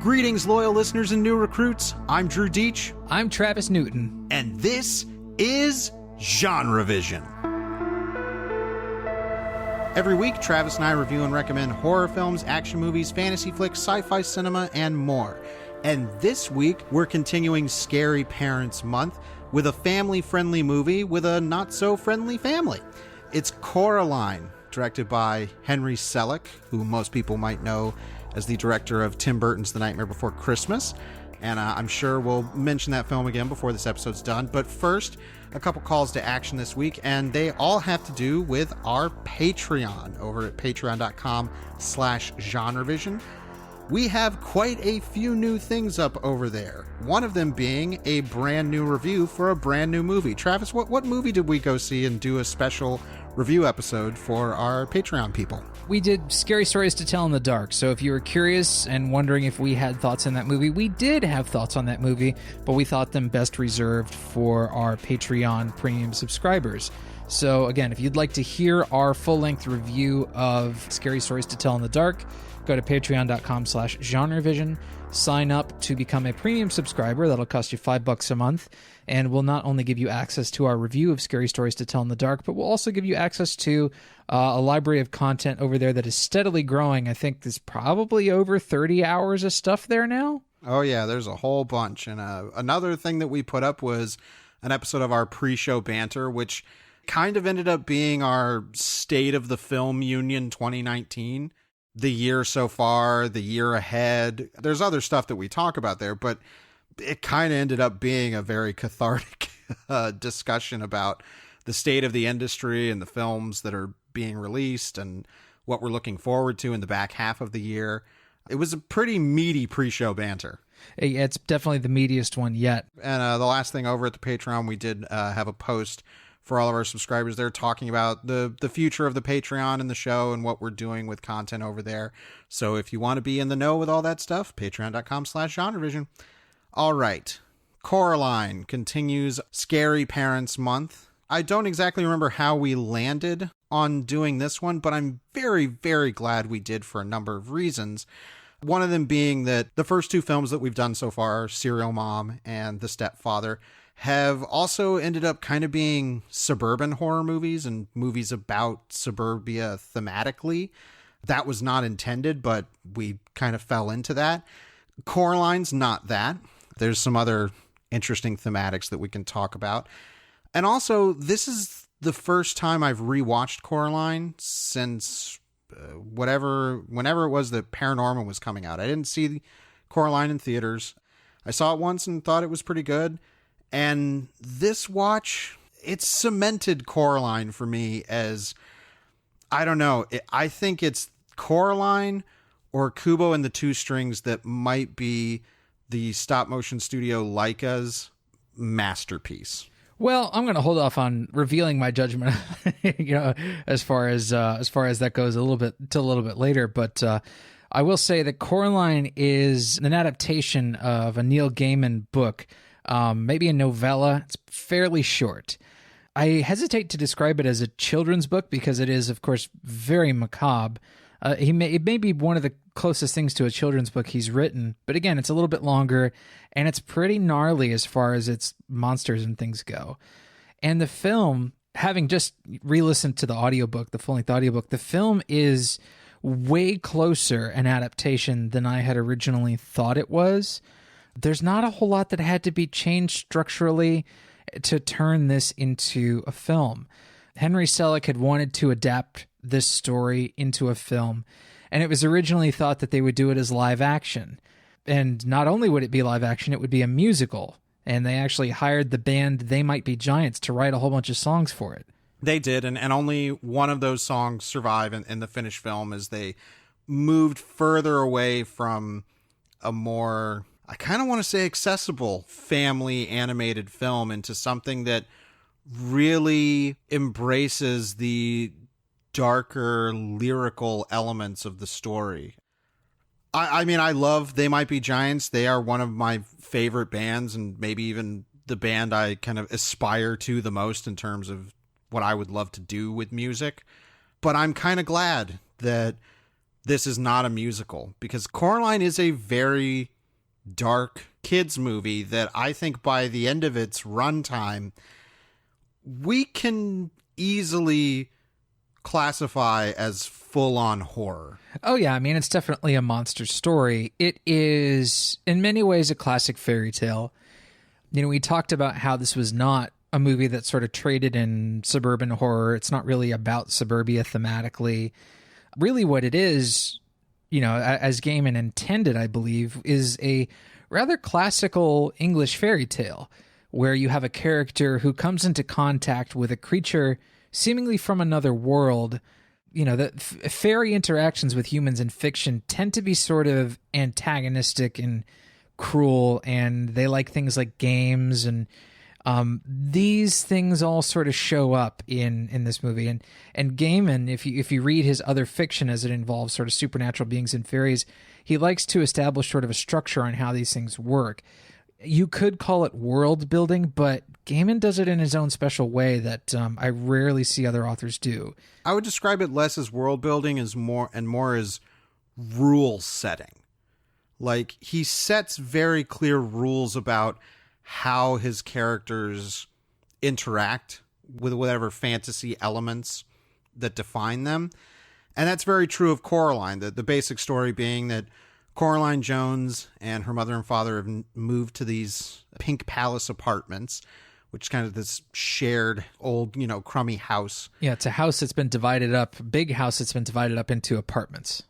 Greetings, loyal listeners and new recruits. I'm Drew Deach. I'm Travis Newton. And this is GenreVision. Every week, Travis and I review and recommend horror films, action movies, fantasy flicks, sci-fi cinema, and more. And this week, we're continuing Scary Parents Month with a family-friendly movie with a not-so-friendly family. It's Coraline, directed by Henry Selick, who most people might know as the director of Tim Burton's The Nightmare Before Christmas. And I'm sure we'll mention that film again before this episode's done. But first, a couple calls to action this week, and they all have to do with our Patreon over at patreon.com/GenreVision. We have quite a few new things up over there. One of them being a brand new review for a brand new movie. Travis, what movie did we go see and do a special review episode for our Patreon people? We did Scary Stories to Tell in the Dark. So if you were curious and wondering if we had thoughts on that movie, we did have thoughts on that movie, but we thought them best reserved for our Patreon premium subscribers. So again, if you'd like to hear our full-length review of Scary Stories to Tell in the Dark, go to patreon.com/GenreVision, sign up to become a premium subscriber. That'll cost you $5 a month, and we'll not only give you access to our review of Scary Stories to Tell in the Dark, but we'll also give you access to a library of content over there that is steadily growing. I think there's probably over 30 hours of stuff there now. Oh yeah, there's a whole bunch. And another thing that we put up was an episode of our pre-show banter, which kind of ended up being our State of the Film Union 2019. The year so far, the year ahead. There's other stuff that we talk about there, but it kind of ended up being a very cathartic discussion about the state of the industry and the films that are being released and what we're looking forward to in the back half of the year. It was a pretty meaty pre-show banter. It's definitely the meatiest one yet. And the last thing over at the Patreon, we did have a post for all of our subscribers there talking about the future of the Patreon and the show and what we're doing with content over there. So if you want to be in the know with all that stuff, patreon.com/GenreVision. All right. Coraline continues Scary Parents Month. I don't exactly remember how we landed on doing this one, but I'm very, very glad we did for a number of reasons. One of them being that the first two films that we've done so far, Serial Mom and The Stepfather, have also ended up kind of being suburban horror movies and movies about suburbia thematically. That was not intended, but we kind of fell into that. Coraline's not that. There's some other interesting thematics that we can talk about. And also, this is the first time I've rewatched Coraline since whenever it was that Paranorman was coming out. I didn't see Coraline in theaters. I saw it once and thought it was pretty good. And this watch, it cemented Coraline for me as, I don't know, I think it's Coraline or Kubo and the Two Strings that might be the stop motion studio Leica's masterpiece. Well, I'm going to hold off on revealing my judgment, as far as that goes a little bit later. But I will say that Coraline is an adaptation of a Neil Gaiman book. Maybe a novella. It's fairly short. I hesitate to describe it as a children's book because it is, of course, very macabre. It may be one of the closest things to a children's book he's written, but again, it's a little bit longer, and it's pretty gnarly as far as its monsters and things go. And the film, having just re-listened to the audiobook, the full-length audiobook, the film is way closer an adaptation than I had originally thought it was. There's not a whole lot that had to be changed structurally to turn this into a film. Henry Selick had wanted to adapt this story into a film, and it was originally thought that they would do it as live action. And not only would it be live action, it would be a musical. And they actually hired the band They Might Be Giants to write a whole bunch of songs for it. They did, and only one of those songs survive in the finished film as they moved further away from a more, I kind of want to say, accessible family animated film into something that really embraces the darker lyrical elements of the story. I mean, I love They Might Be Giants. They are one of my favorite bands, and maybe even the band I kind of aspire to the most in terms of what I would love to do with music. But I'm kind of glad that this is not a musical, because Coraline is a very dark kids movie that I think by the end of its runtime, we can easily classify as full-on horror. Oh, yeah. I mean, it's definitely a monster story. It is, in many ways, a classic fairy tale. You know, we talked about how this was not a movie that sort of traded in suburban horror. It's not really about suburbia thematically. Really what it is, you know, as Gaiman intended, I believe, is a rather classical English fairy tale where you have a character who comes into contact with a creature seemingly from another world. You know, the fairy interactions with humans in fiction tend to be sort of antagonistic and cruel, and they like things like games, and these things all sort of show up in this movie. And Gaiman, if you read his other fiction as it involves sort of supernatural beings and fairies, he likes to establish sort of a structure on how these things work. You could call it world building, but Gaiman does it in his own special way that I rarely see other authors do. I would describe it less as world building as more as rule setting. Like, he sets very clear rules about how his characters interact with whatever fantasy elements that define them. And that's very true of Coraline. The basic story being that Coraline Jones and her mother and father have moved to these Pink Palace apartments, which is kind of this shared old, you know, crummy house. Yeah, it's a house that's been divided up, big house that's been divided up into apartments.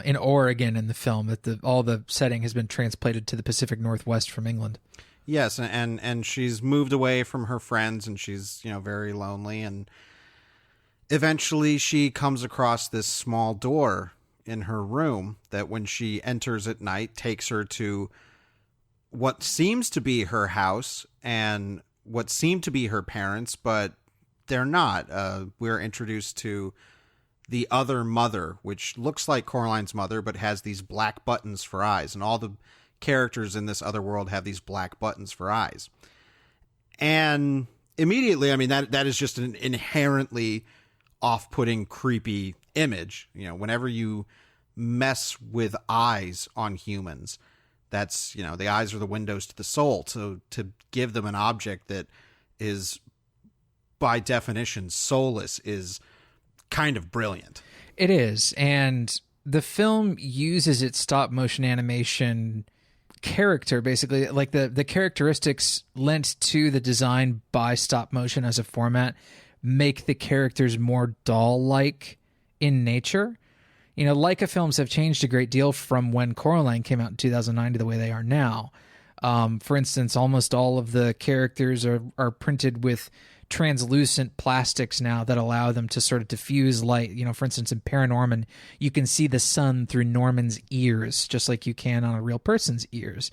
In Oregon in the film, that all the setting has been transplanted to the Pacific Northwest from England. Yes, and she's moved away from her friends, and she's, you know, very lonely, and eventually she comes across this small door in her room that when she enters at night takes her to what seems to be her house and what seem to be her parents, but they're not. We're introduced to the other mother, which looks like Coraline's mother, but has these black buttons for eyes. And all the characters in this other world have these black buttons for eyes. And immediately, I mean, that is just an inherently off-putting, creepy image. You know, whenever you mess with eyes on humans, that's, you know, the eyes are the windows to the soul. So to give them an object that is, by definition, soulless is kind of brilliant. It is. And the film uses its stop motion animation character, basically, like the characteristics lent to the design by stop motion as a format make the characters more doll-like in nature. You know, Leica films have changed a great deal from when Coraline came out in 2009 to the way they are now. For instance, almost all of the characters are printed with translucent plastics now that allow them to sort of diffuse light. You know, for instance, in Paranorman, you can see the sun through Norman's ears, just like you can on a real person's ears.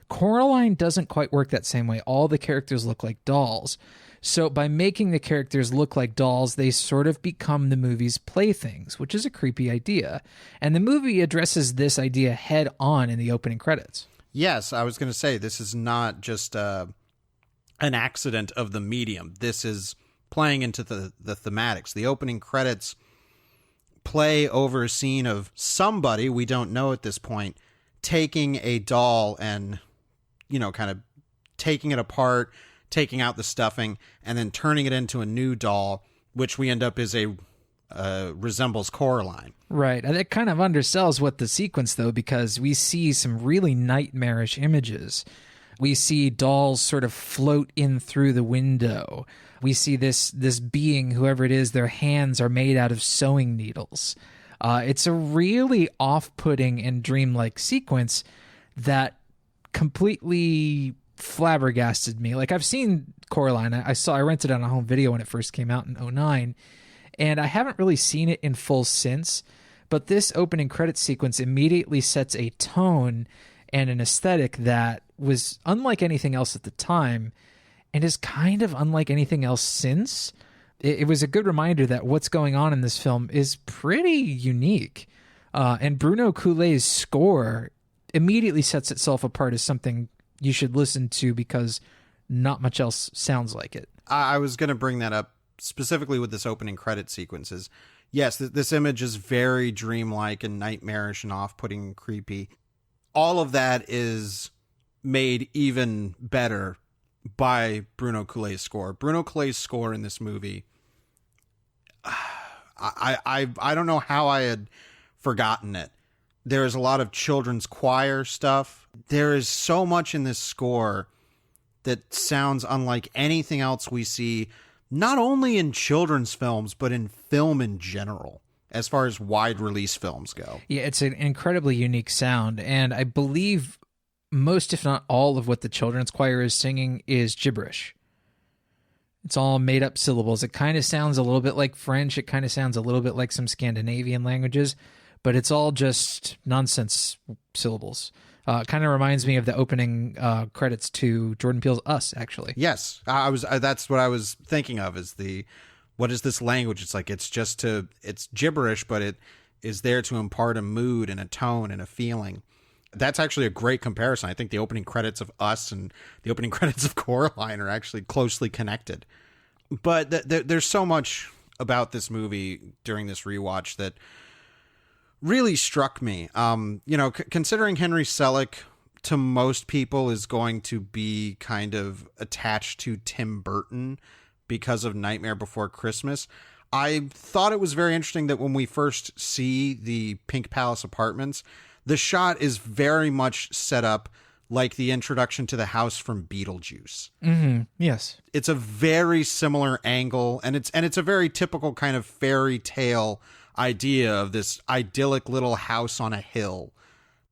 Coraline doesn't quite work that same way. All the characters look like dolls. So by making the characters look like dolls, they sort of become the movie's playthings, which is a creepy idea. And the movie addresses this idea head on in the opening credits. Yes, I was going to say, this is not just an accident of the medium. This is playing into the thematics. The opening credits play over a scene of somebody, we don't know at this point, taking a doll and, you know, kind of taking it apart, taking out the stuffing, and then turning it into a new doll, which we end up is resembles Coraline. Right. And it kind of undersells what the sequence, though, because we see some really nightmarish images. We see dolls sort of float in through the window. We see this being, whoever it is, their hands are made out of sewing needles. It's a really off-putting and dreamlike sequence that completely flabbergasted me. Like, I've seen Coraline. I rented it on a home video when it first came out in 2009, and I haven't really seen it in full since. But this opening credit sequence immediately sets a tone and an aesthetic that was unlike anything else at the time and is kind of unlike anything else since. It was a good reminder that what's going on in this film is pretty unique. And Bruno Coulet's score immediately sets itself apart as something you should listen to because not much else sounds like it. I was going to bring that up specifically with this opening credit sequences. Yes, this image is very dreamlike and nightmarish and off-putting and creepy. All of that is made even better by Bruno Coulet's score. Bruno Coulet's score in this movie, I don't know how I had forgotten it. There is a lot of children's choir stuff. There is so much in this score that sounds unlike anything else we see, not only in children's films, but in film in general, as far as wide release films go. Yeah, it's an incredibly unique sound. And I believe most, if not all, of what the children's choir is singing is gibberish. It's all made up syllables. It kind of sounds a little bit like French. It kind of sounds a little bit like some Scandinavian languages, but it's all just nonsense syllables. Kind of reminds me of the opening credits to Jordan Peele's Us, actually. Yes, that's what I was thinking of. What is this language? It's like it's gibberish, but it is there to impart a mood and a tone and a feeling. That's actually a great comparison. I think the opening credits of Us and the opening credits of Coraline are actually closely connected. But there's so much about this movie during this rewatch that really struck me. Considering Henry Selick to most people is going to be kind of attached to Tim Burton because of Nightmare Before Christmas, I thought it was very interesting that when we first see the Pink Palace apartments, the shot is very much set up like the introduction to the house from Beetlejuice. Mm-hmm. Yes. It's a very similar angle, and it's a very typical kind of fairy tale idea of this idyllic little house on a hill.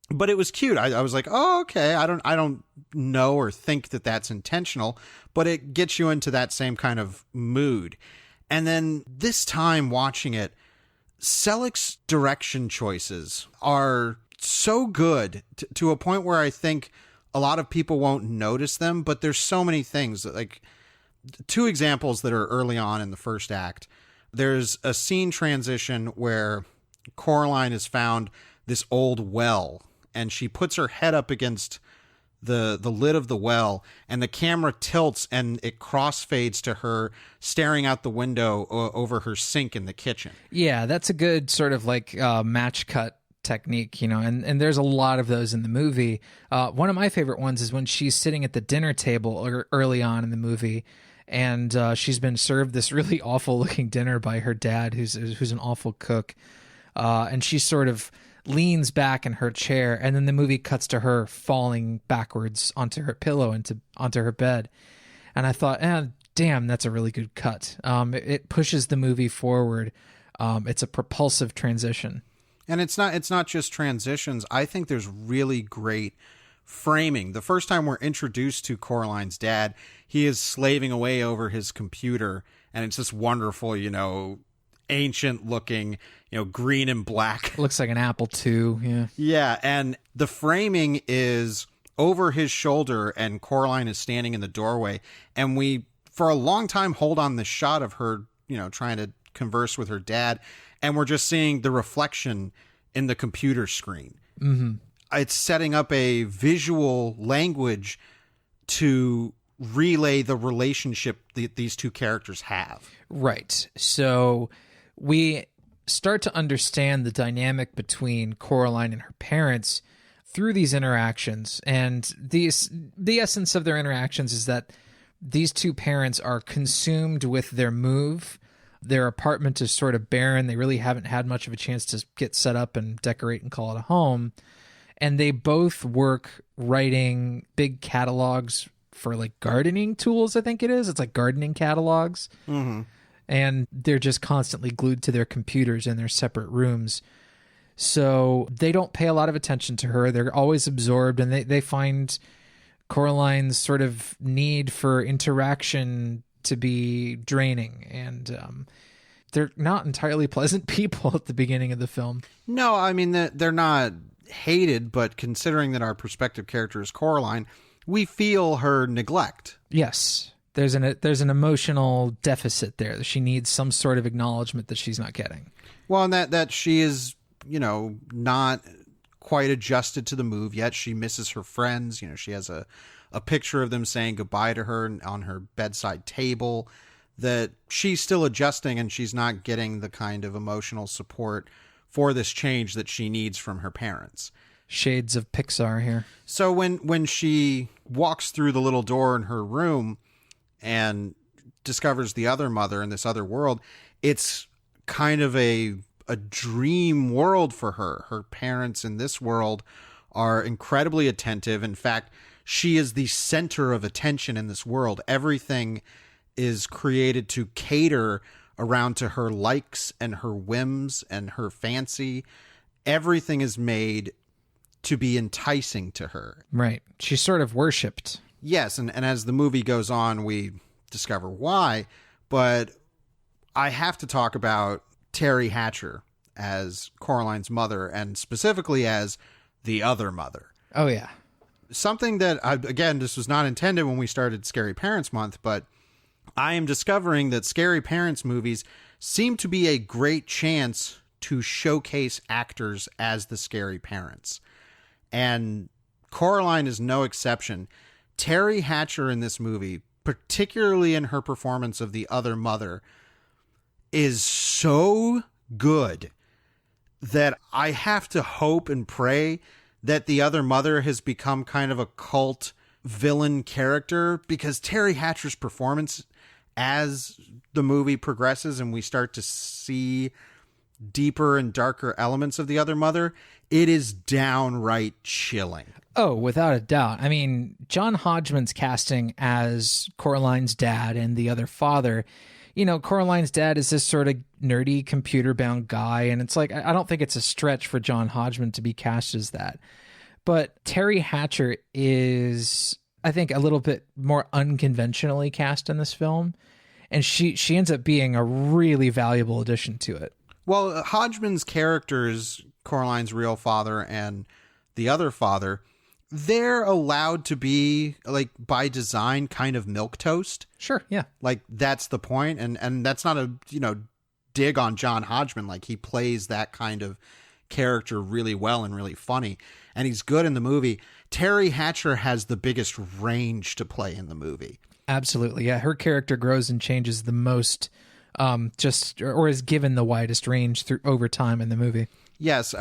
But it was cute. I was like, oh, okay. I don't know or think that that's intentional, but it gets you into that same kind of mood. And then this time watching it, Selick's direction choices are so good to a point where I think a lot of people won't notice them, but there's so many things. Like, two examples that are early on in the first act. There's a scene transition where Coraline has found this old well, and she puts her head up against the lid of the well, and the camera tilts and it crossfades to her staring out the window over her sink in the kitchen. Yeah, that's a good sort of like match cut technique, and there's a lot of those in the movie. One of my favorite ones is when she's sitting at the dinner table early on in the movie, and she's been served this really awful looking dinner by her dad, who's an awful cook, and she sort of leans back in her chair, and then the movie cuts to her falling backwards onto her pillow onto her bed, and I thought, damn, that's a really good cut. It pushes the movie forward. It's a propulsive transition. And it's not just transitions. I think there's really great framing. The first time we're introduced to Coraline's dad, he is slaving away over his computer, and it's this wonderful, ancient looking, green and black. Looks like an Apple II. Yeah. Yeah. And the framing is over his shoulder, and Coraline is standing in the doorway. And we, for a long time, hold on the shot of her, trying to converse with her dad. And we're just seeing the reflection in the computer screen. Mm-hmm. It's setting up a visual language to relay the relationship that these two characters have. Right. So we start to understand the dynamic between Coraline and her parents through these interactions. And the essence of their interactions is that these two parents are consumed with their move. Their apartment is sort of barren. They really haven't had much of a chance to get set up and decorate and call it a home. And they both work writing big catalogs for like gardening tools, I think it is. It's like gardening catalogs. Mm-hmm. And they're just constantly glued to their computers in their separate rooms. So they don't pay a lot of attention to her. They're always absorbed, and they find Coraline's sort of need for interaction to be draining. And they're not entirely pleasant people at the beginning of the film. No, I mean, they're not hated, but considering that our prospective character is Coraline, we feel her neglect. Yes. There's an emotional deficit there. She needs some sort of acknowledgement that she's not getting. Well, and that she is, not quite adjusted to the move yet. She misses her friends. She has a picture of them saying goodbye to her on her bedside table. that she's still adjusting and she's not getting the kind of emotional support for this change that she needs from her parents. Shades of Pixar here. So when she walks through the little door in her room and discovers the other mother in this other world, it's kind of a dream world for her. Her parents in this world are incredibly attentive. In fact, she is the center of attention in this world. Everything is created to cater around to her likes and her whims and her fancy. Everything is made to be enticing to her. Right. She's sort of worshipped. Yes, and as the movie goes on, we discover why. But I have to talk about Teri Hatcher as Coraline's mother, and specifically as the other mother. Oh, yeah. Something that, again, this was not intended when we started Scary Parents Month, but I am discovering that Scary Parents movies seem to be a great chance to showcase actors as the scary parents. And Coraline is no exception. Teri Hatcher in this movie, particularly in her performance of the other mother, is so good that I have to hope and pray that the other mother has become kind of a cult villain character, because Teri Hatcher's performance as the movie progresses and we start to see deeper and darker elements of the other mother, it is downright chilling. Oh, without a doubt. I mean, John Hodgman's casting as Coraline's dad and the other father, you know, Coraline's dad is this sort of nerdy, computer-bound guy, and it's like, I don't think it's a stretch for John Hodgman to be cast as that. But Teri Hatcher is, I think, a little bit more unconventionally cast in this film, and she ends up being a really valuable addition to it. Well, Hodgman's characters, Coraline's real father and the other father, they're allowed to be, like, by design, kind of milquetoast. Sure, yeah. Like, that's the point, and that's not a, you know, dig on John Hodgman. Like, he plays that kind of character really well and really funny, and he's good in the movie. Teri Hatcher has the biggest range to play in the movie. Absolutely, yeah. Her character grows and changes the most, or is given the widest range through over time in the movie. Yes,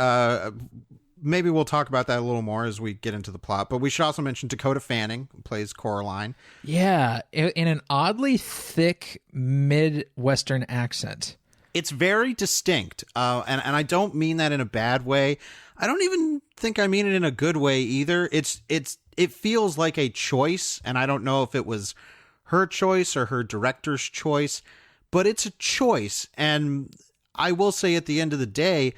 maybe we'll talk about that a little more as we get into the plot. But we should also mention Dakota Fanning, who plays Coraline. Yeah, in an oddly thick Midwestern accent. It's very distinct, and I don't mean that in a bad way. I don't even think I mean it in a good way either. It feels like a choice, and I don't know if it was her choice or her director's choice, but it's a choice. And I will say at the end of the day,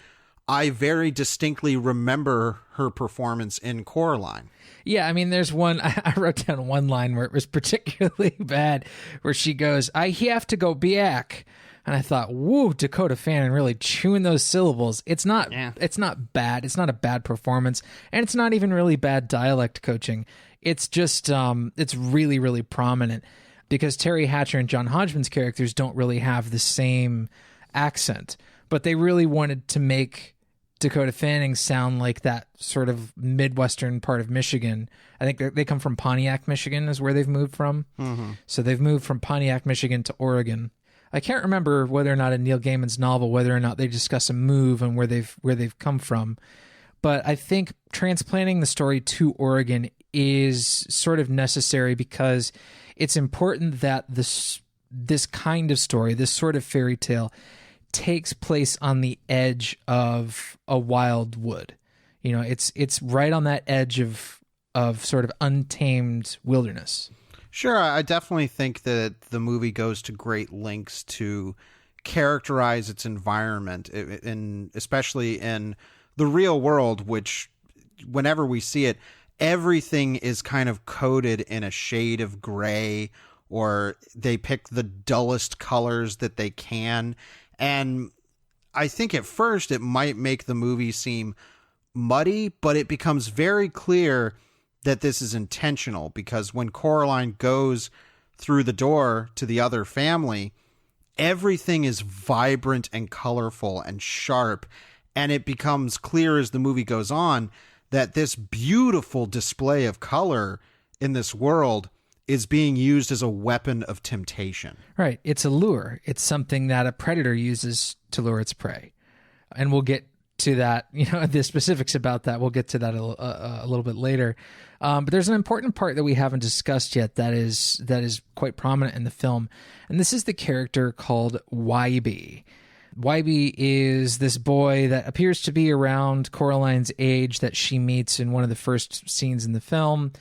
I very distinctly remember her performance in Coraline. Yeah, I mean, there's one, I wrote down one line where it was particularly bad, where she goes, I have to go back. And I thought, whoa, Dakota Fanning really chewing those syllables. It's not bad. It's not a bad performance. And it's not even really bad dialect coaching. It's just, it's really, really prominent because Teri Hatcher and John Hodgman's characters don't really have the same accent. But they really wanted to make Dakota Fanning sound like that sort of Midwestern part of Michigan. I think they come from Pontiac, Michigan is where they've moved from. Mm-hmm. So they've moved from Pontiac, Michigan to Oregon. I can't remember whether or not in Neil Gaiman's novel, whether or not they discuss a move and where they've come from. But I think transplanting the story to Oregon is sort of necessary because it's important that this kind of story, this sort of fairy tale, takes place on the edge of a wild wood. You know, it's right on that edge of sort of untamed wilderness. Sure, I definitely think that the movie goes to great lengths to characterize its environment, especially in the real world, which whenever we see it, everything is kind of coated in a shade of gray, or they pick the dullest colors that they can. And I think at first it might make the movie seem muddy, but it becomes very clear that this is intentional, because when Coraline goes through the door to the other family, everything is vibrant and colorful and sharp. And it becomes clear as the movie goes on that this beautiful display of color in this world is being used as a weapon of temptation. Right. It's a lure. It's something that a predator uses to lure its prey. And we'll get to that, the specifics about that. We'll get to that a little bit later. But there's an important part that we haven't discussed yet that is quite prominent in the film. And this is the character called Wybie. Wybie is this boy that appears to be around Coraline's age that she meets in one of the first scenes in the film.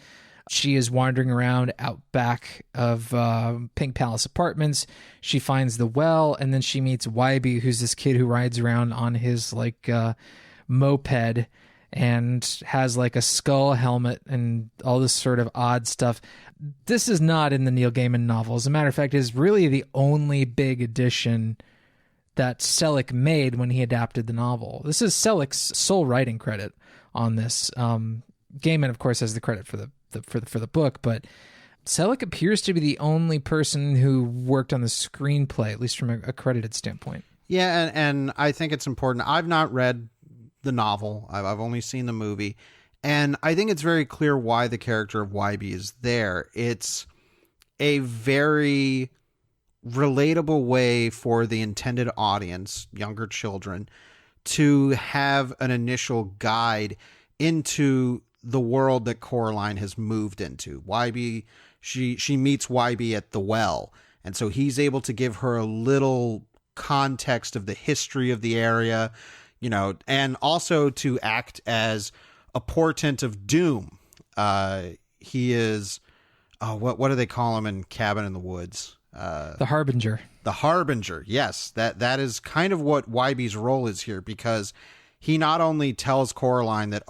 She is wandering around out back of Pink Palace Apartments. She finds the well, and then she meets Wybie, who's this kid who rides around on his moped and has like a skull helmet and all this sort of odd stuff. This is not in the Neil Gaiman novel. As a matter of fact, it is really the only big addition that Selick made when he adapted the novel. This is Selick's sole writing credit on this. Gaiman, of course, has the credit for the book, but Selick appears to be the only person who worked on the screenplay, at least from a credited standpoint. Yeah, and I think it's important. I've not read the novel. I've only seen the movie, and I think it's very clear why the character of Wybie is there. It's a very relatable way for the intended audience, younger children, to have an initial guide into the world that Coraline has moved into. Wybie, she meets Wybie at the well, and so he's able to give her a little context of the history of the area, and also to act as a portent of doom. He is, what do they call him in Cabin in the Woods? The Harbinger. The Harbinger, yes. That is kind of what Wybie's role is here, because he not only tells Coraline that,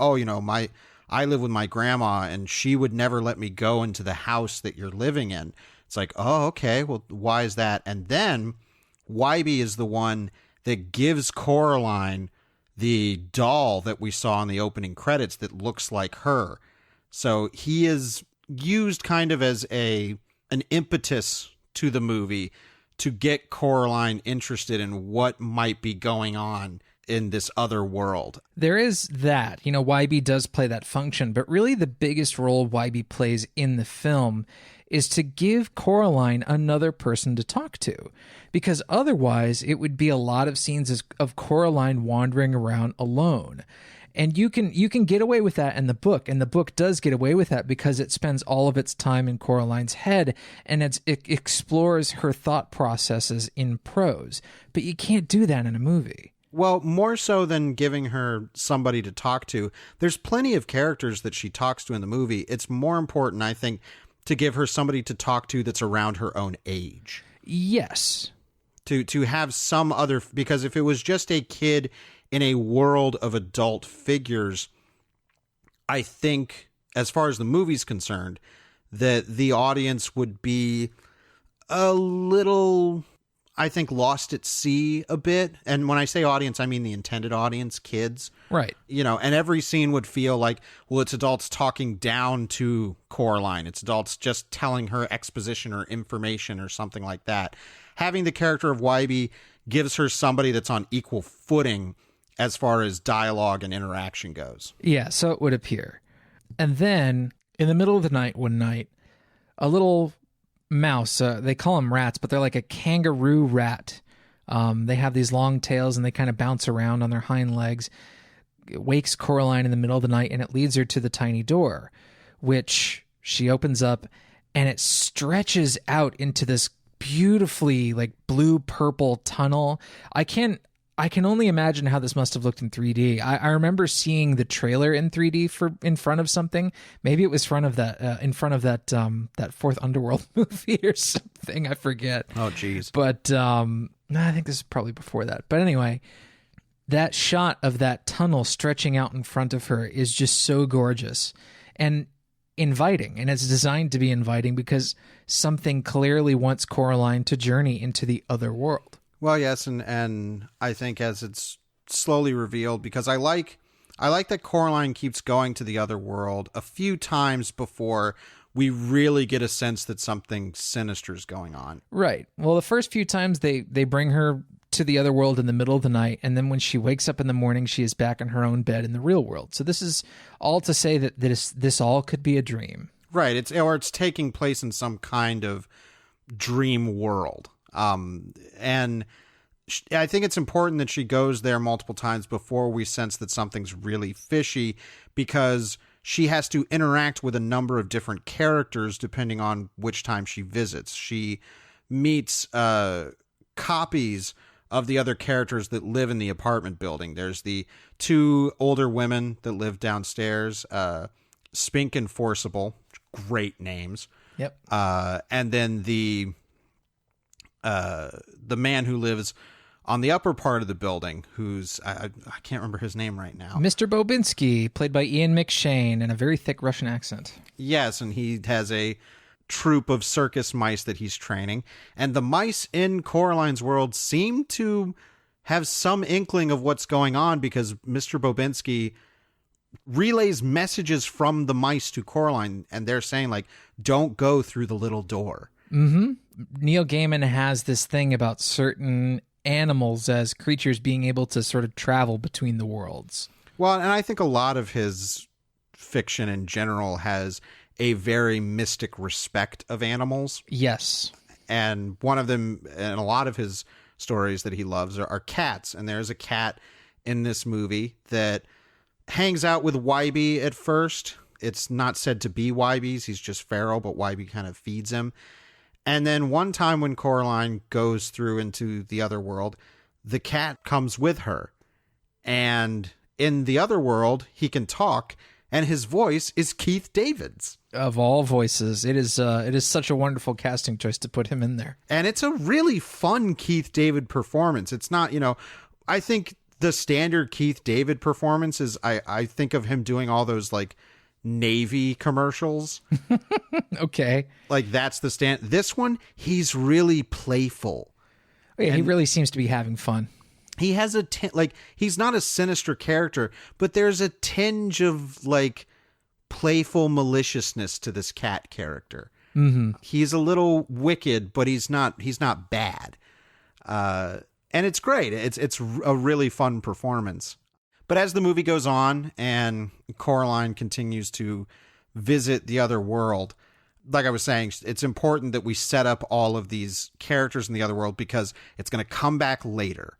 I live with my grandma and she would never let me go into the house that you're living in. It's like, oh, okay, well, why is that? And then Wybie is the one that gives Coraline the doll that we saw in the opening credits that looks like her. So he is used kind of as an impetus to the movie to get Coraline interested in what might be going on in this other world. There is that. Wybie does play that function, but really the biggest role Wybie plays in the film is to give Coraline another person to talk to, because otherwise it would be a lot of scenes of Coraline wandering around alone. And you can get away with that in the book, and the book does get away with that because it spends all of its time in Coraline's head, and it explores her thought processes in prose. But you can't do that in a movie. Well, more so than giving her somebody to talk to, there's plenty of characters that she talks to in the movie. It's more important, I think, to give her somebody to talk to that's around her own age. Yes. To have some other, because if it was just a kid in a world of adult figures, I think, as far as the movie's concerned, that the audience would be a little, I think, lost at sea a bit. And when I say audience, I mean the intended audience, kids. Right. And every scene would feel like, well, it's adults talking down to Coraline. It's adults just telling her exposition or information or something like that. Having the character of Wybie gives her somebody that's on equal footing as far as dialogue and interaction goes. Yeah, so it would appear. And then, in the middle of the night, one night, a little mouse, they call them rats, but they're like a kangaroo rat. They have these long tails and they kind of bounce around on their hind legs. It wakes Coraline in the middle of the night, and it leads her to the tiny door, which she opens up, and it stretches out into this beautifully like blue-purple tunnel. I can only imagine how this must have looked in 3D. I remember seeing the trailer in 3D for in front of something. Maybe it was in front of that Fourth Underworld movie or something. I forget. Oh, geez. But no, I think this is probably before that. But anyway, that shot of that tunnel stretching out in front of her is just so gorgeous and inviting. And it's designed to be inviting because something clearly wants Coraline to journey into the other world. Well, yes, and I think as it's slowly revealed, because I like that Coraline keeps going to the other world a few times before we really get a sense that something sinister is going on. Right. Well, the first few times they bring her to the other world in the middle of the night, and then when she wakes up in the morning, she is back in her own bed in the real world. So this is all to say that this all could be a dream. Right. It's taking place in some kind of dream world. And I think it's important that she goes there multiple times before we sense that something's really fishy, because she has to interact with a number of different characters depending on which time she visits. She meets copies of the other characters that live in the apartment building. There's the two older women that live downstairs, Spink and Forcible, great names. Yep. And then the man who lives on the upper part of the building, who's I can't remember his name right now. Mr. Bobinski, played by Ian McShane, in a very thick Russian accent. Yes, and he has a troop of circus mice that he's training. And the mice in Coraline's world seem to have some inkling of what's going on, because Mr. Bobinski relays messages from the mice to Coraline, and they're saying, like, don't go through the little door. Mm-hmm. Neil Gaiman has this thing about certain animals as creatures being able to sort of travel between the worlds. Well, and I think a lot of his fiction in general has a very mystic respect of animals. Yes. And one of them, and a lot of his stories that he loves are cats. And there's a cat in this movie that hangs out with Wybie at first. It's not said to be Wybie's. He's just feral, but Wybie kind of feeds him. And then one time when Coraline goes through into the other world, the cat comes with her. And in the other world, he can talk, and his voice is Keith David's. Of all voices, it is such a wonderful casting choice to put him in there. And it's a really fun Keith David performance. It's not, I think the standard Keith David performance is, I think of him doing all those, like, Navy commercials. Okay. Like, that's the stand. This one, he's really playful. Yeah, he really seems to be having fun. He has he's not a sinister character, but there's a tinge of, like, playful maliciousness to this cat character. Mm-hmm. He's a little wicked, but he's not bad. And it's great. It's a really fun performance. But as the movie goes on and Coraline continues to visit the other world, like I was saying, it's important that we set up all of these characters in the other world, because it's going to come back later.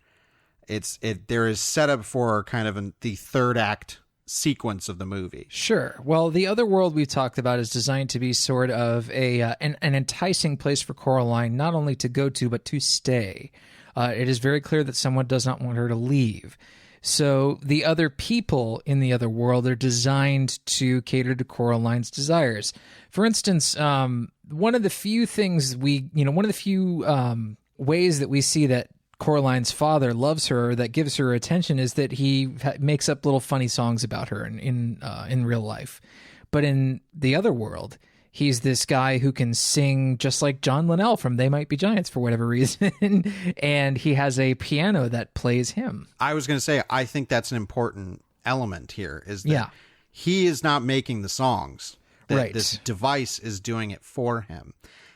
There is set up for kind of the third act sequence of the movie. Sure. Well, the other world we've talked about is designed to be sort of an enticing place for Coraline, not only to go to, but to stay. It is very clear that someone does not want her to leave. So the other people in the other world are designed to cater to Coraline's desires. For instance, one of the few ways that we see that Coraline's father loves her, that gives her attention, is that he makes up little funny songs about her in real life. But in the other world, he's this guy who can sing just like John Linnell from They Might Be Giants for whatever reason, and he has a piano that plays him. I was going to say, I think that's an important element here, is that he is not making the songs. That right. This device is doing it for him.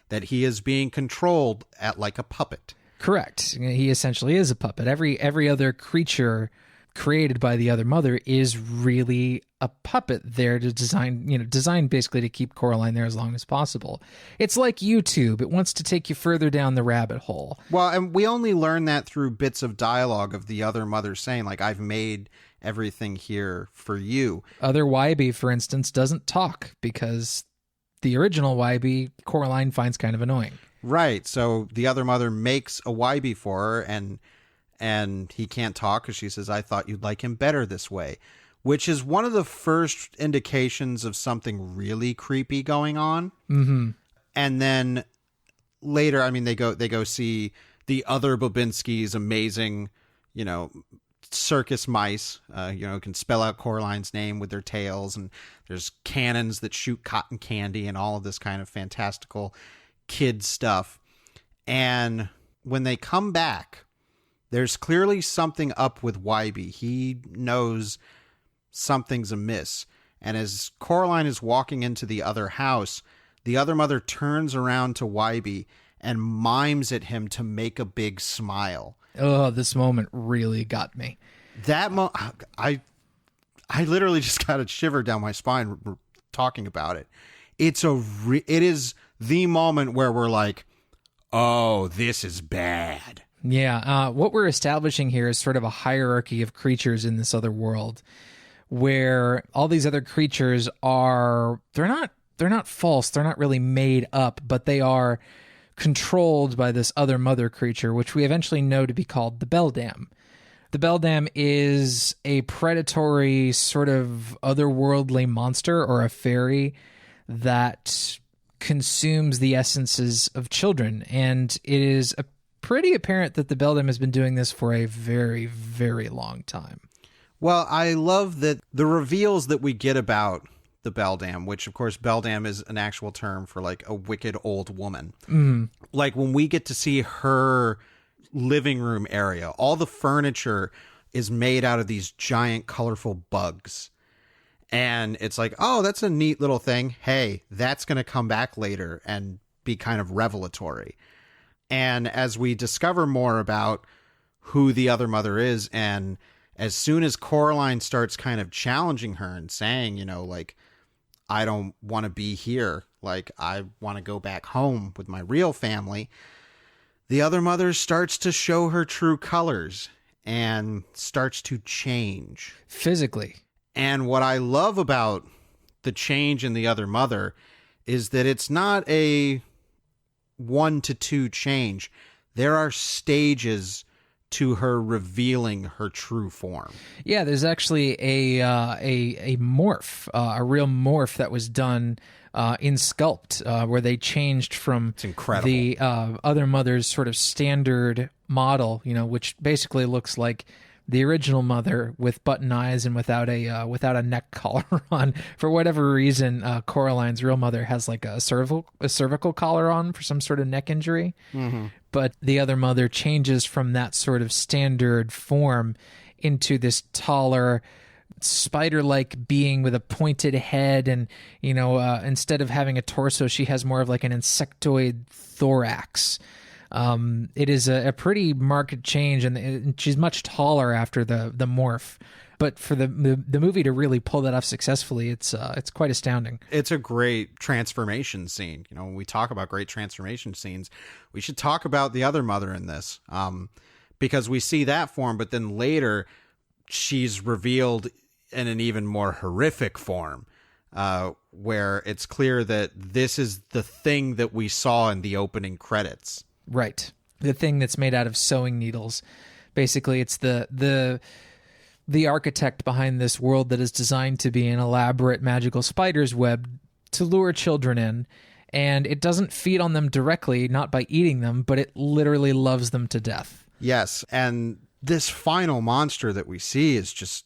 That he is being controlled like a puppet. Correct. He essentially is a puppet. Every other creature created by the other mother is really a puppet there to design basically to keep Coraline there as long as possible. It's like YouTube. It wants to take you further down the rabbit hole. Well, and we only learn that through bits of dialogue of the other mother saying, like, I've made everything here for you. Other Wybie, for instance, doesn't talk because the original Wybie, Coraline finds kind of annoying. Right. So the other mother makes a Wybie for her, and he can't talk because she says, I thought you'd like him better this way, which is one of the first indications of something really creepy going on. Mm-hmm. And then later, I mean, they go see the other Bobinski's amazing, circus mice, can spell out Coraline's name with their tails, and there's cannons that shoot cotton candy and all of this kind of fantastical kid stuff. And when they come back, there's clearly something up with Wybie. He knows something's amiss. And as Coraline is walking into the other house, the other mother turns around to Wybie and mimes at him to make a big smile. Oh, this moment really got me. I literally just got a shiver down my spine talking about it. it is the moment where we're like, oh, this is bad. Yeah, what we're establishing here is sort of a hierarchy of creatures in this other world, where all these other creatures are they're not false, they're not really made up, but they are controlled by this other mother creature, which we eventually know to be called the Beldam. The Beldam is a predatory sort of otherworldly monster or a fairy that consumes the essences of children, and it is pretty apparent that the Beldam has been doing this for a very, very long time. Well, I love that the reveals that we get about the Beldam, which of course Beldam is an actual term for like a wicked old woman. Mm. Like when we get to see her living room area, all the furniture is made out of these giant colorful bugs. And it's like, oh, that's a neat little thing. Hey, that's going to come back later and be kind of revelatory. And as we discover more about who the other mother is, and as soon as Coraline starts kind of challenging her and saying, you know, like, I don't want to be here. Like, I want to go back home with my real family. The other mother starts to show her true colors and starts to change. Physically. And what I love about the change in the other mother is that it's not a 1 to 2 change. There are stages to her revealing her true form. Yeah, there's actually a morph, a real morph that was done in Sculpt, where they changed from the other mother's sort of standard model, you know, which basically looks like the original mother with button eyes and without a neck collar on. For whatever reason, Coraline's real mother has like a cervical collar on for some sort of neck injury. Mm-hmm. But the other mother changes from that sort of standard form into this taller, spider-like being with a pointed head, and you know, instead of having a torso, she has more of like an insectoid thorax. It is a pretty marked change, and she's much taller after the morph. But for the movie to really pull that off successfully, it's quite astounding. It's a great transformation scene. You know, when we talk about great transformation scenes, we should talk about the other mother in this, because we see that form, but then later she's revealed in an even more horrific form, where it's clear that this is the thing that we saw in the opening credits. Right. The thing that's made out of sewing needles. Basically, it's the architect behind this world that is designed to be an elaborate magical spider's web to lure children in. And it doesn't feed on them directly, not by eating them, but it literally loves them to death. Yes. And this final monster that we see is just,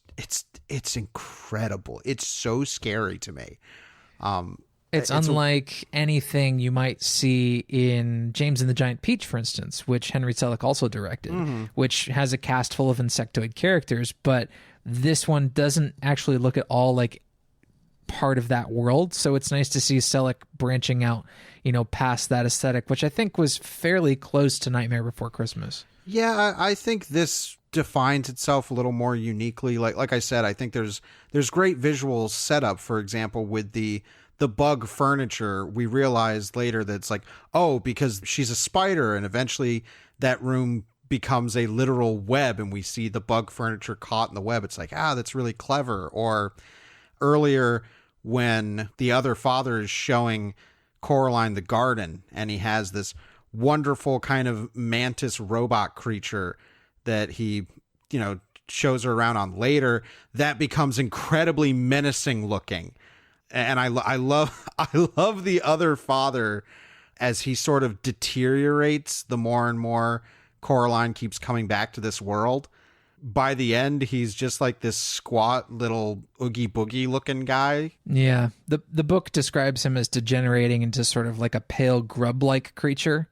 it's incredible. It's so scary to me. It's unlike anything you might see in James and the Giant Peach, for instance, which Henry Selick also directed, which has a cast full of insectoid characters, but this one doesn't actually look at all like part of that world. So it's nice to see Selick branching out, you know, past that aesthetic, which I think was fairly close to Nightmare Before Christmas. Yeah, I think this defines itself a little more uniquely. Like I said, I think there's great visual setup. For example, with the bug furniture, we realized later that it's like, oh, because she's a spider, and eventually that room becomes a literal web, and we see the bug furniture caught in the web. It's like, that's really clever. Or earlier when the other father is showing Coraline the garden, and he has this wonderful kind of mantis robot creature that he, you know, shows her around on later, that becomes incredibly menacing looking. And I love the other father as he sort of deteriorates the more and more Coraline keeps coming back to this world. By the end, he's just like this squat little oogie boogie looking guy. Yeah. The book describes him as degenerating into sort of like a pale grub-like creature.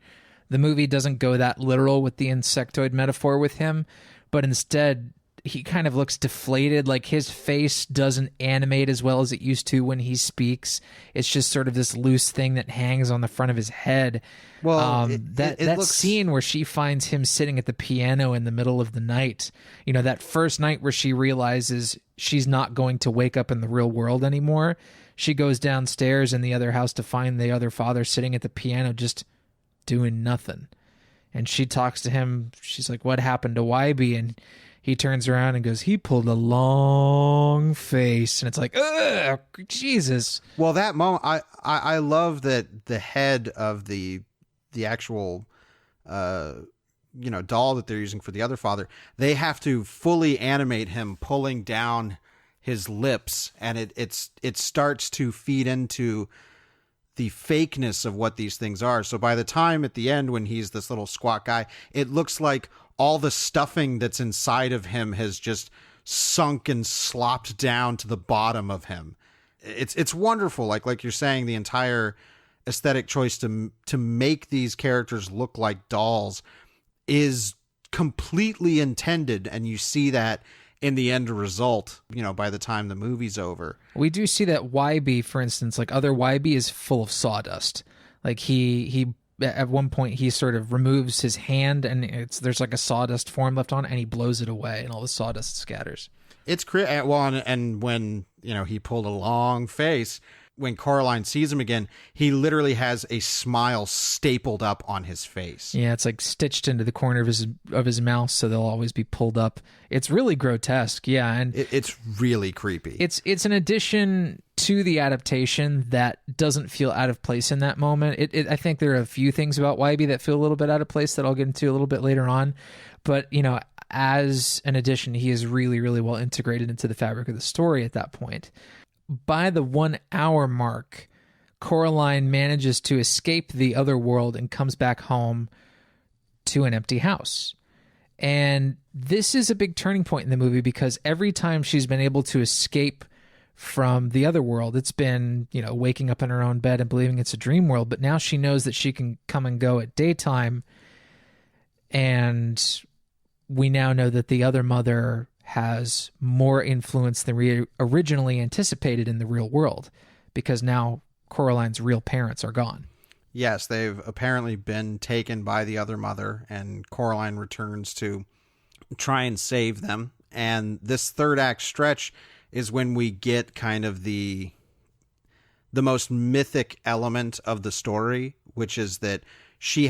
The movie doesn't go that literal with the insectoid metaphor with him, but instead he kind of looks deflated. Like his face doesn't animate as well as it used to when he speaks. It's just sort of this loose thing that hangs on the front of his head. Well, that looks... scene where she finds him sitting at the piano in the middle of the night, that first night where she realizes she's not going to wake up in the real world anymore. She goes downstairs in the other house to find the other father sitting at the piano just doing nothing. And she talks to him. She's like, what happened to Wybie? And he turns around and goes, he pulled a long face. And it's like, ugh, Jesus. Well, that moment, I love that the head of the actual, doll that they're using for the other father, they have to fully animate him pulling down his lips, and it starts to feed into the fakeness of what these things are. So by the time at the end, when he's this little squat guy, it looks like all the stuffing that's inside of him has just sunk and slopped down to the bottom of him. It's wonderful. Like you're saying, the entire aesthetic choice to make these characters look like dolls is completely intended, and you see that in the end result, by the time the movie's over. We do see that Wybie, for instance, like other Wybie is full of sawdust. Like he at one point he sort of removes his hand and there's like a sawdust form left on it, and he blows it away and all the sawdust scatters. It's well, and when, he pulled a long face, when Coraline sees him again, he literally has a smile stapled up on his face. Yeah, it's like stitched into the corner of his mouth, so they'll always be pulled up. It's really grotesque, yeah, and it's really creepy. It's an addition to the adaptation that doesn't feel out of place in that moment. I think there are a few things about Wybie that feel a little bit out of place that I'll get into a little bit later on, but as an addition, he is really, really well integrated into the fabric of the story at that point. By the 1 hour mark, Coraline manages to escape the other world and comes back home to an empty house. And this is a big turning point in the movie because every time she's been able to escape from the other world, it's been, waking up in her own bed and believing it's a dream world. But now she knows that she can come and go at daytime. And we now know that the other mother has more influence than we originally anticipated in the real world, because now Coraline's real parents are gone. Yes, they've apparently been taken by the other mother, and Coraline returns to try and save them. And this third act stretch is when we get kind of the most mythic element of the story, which is that she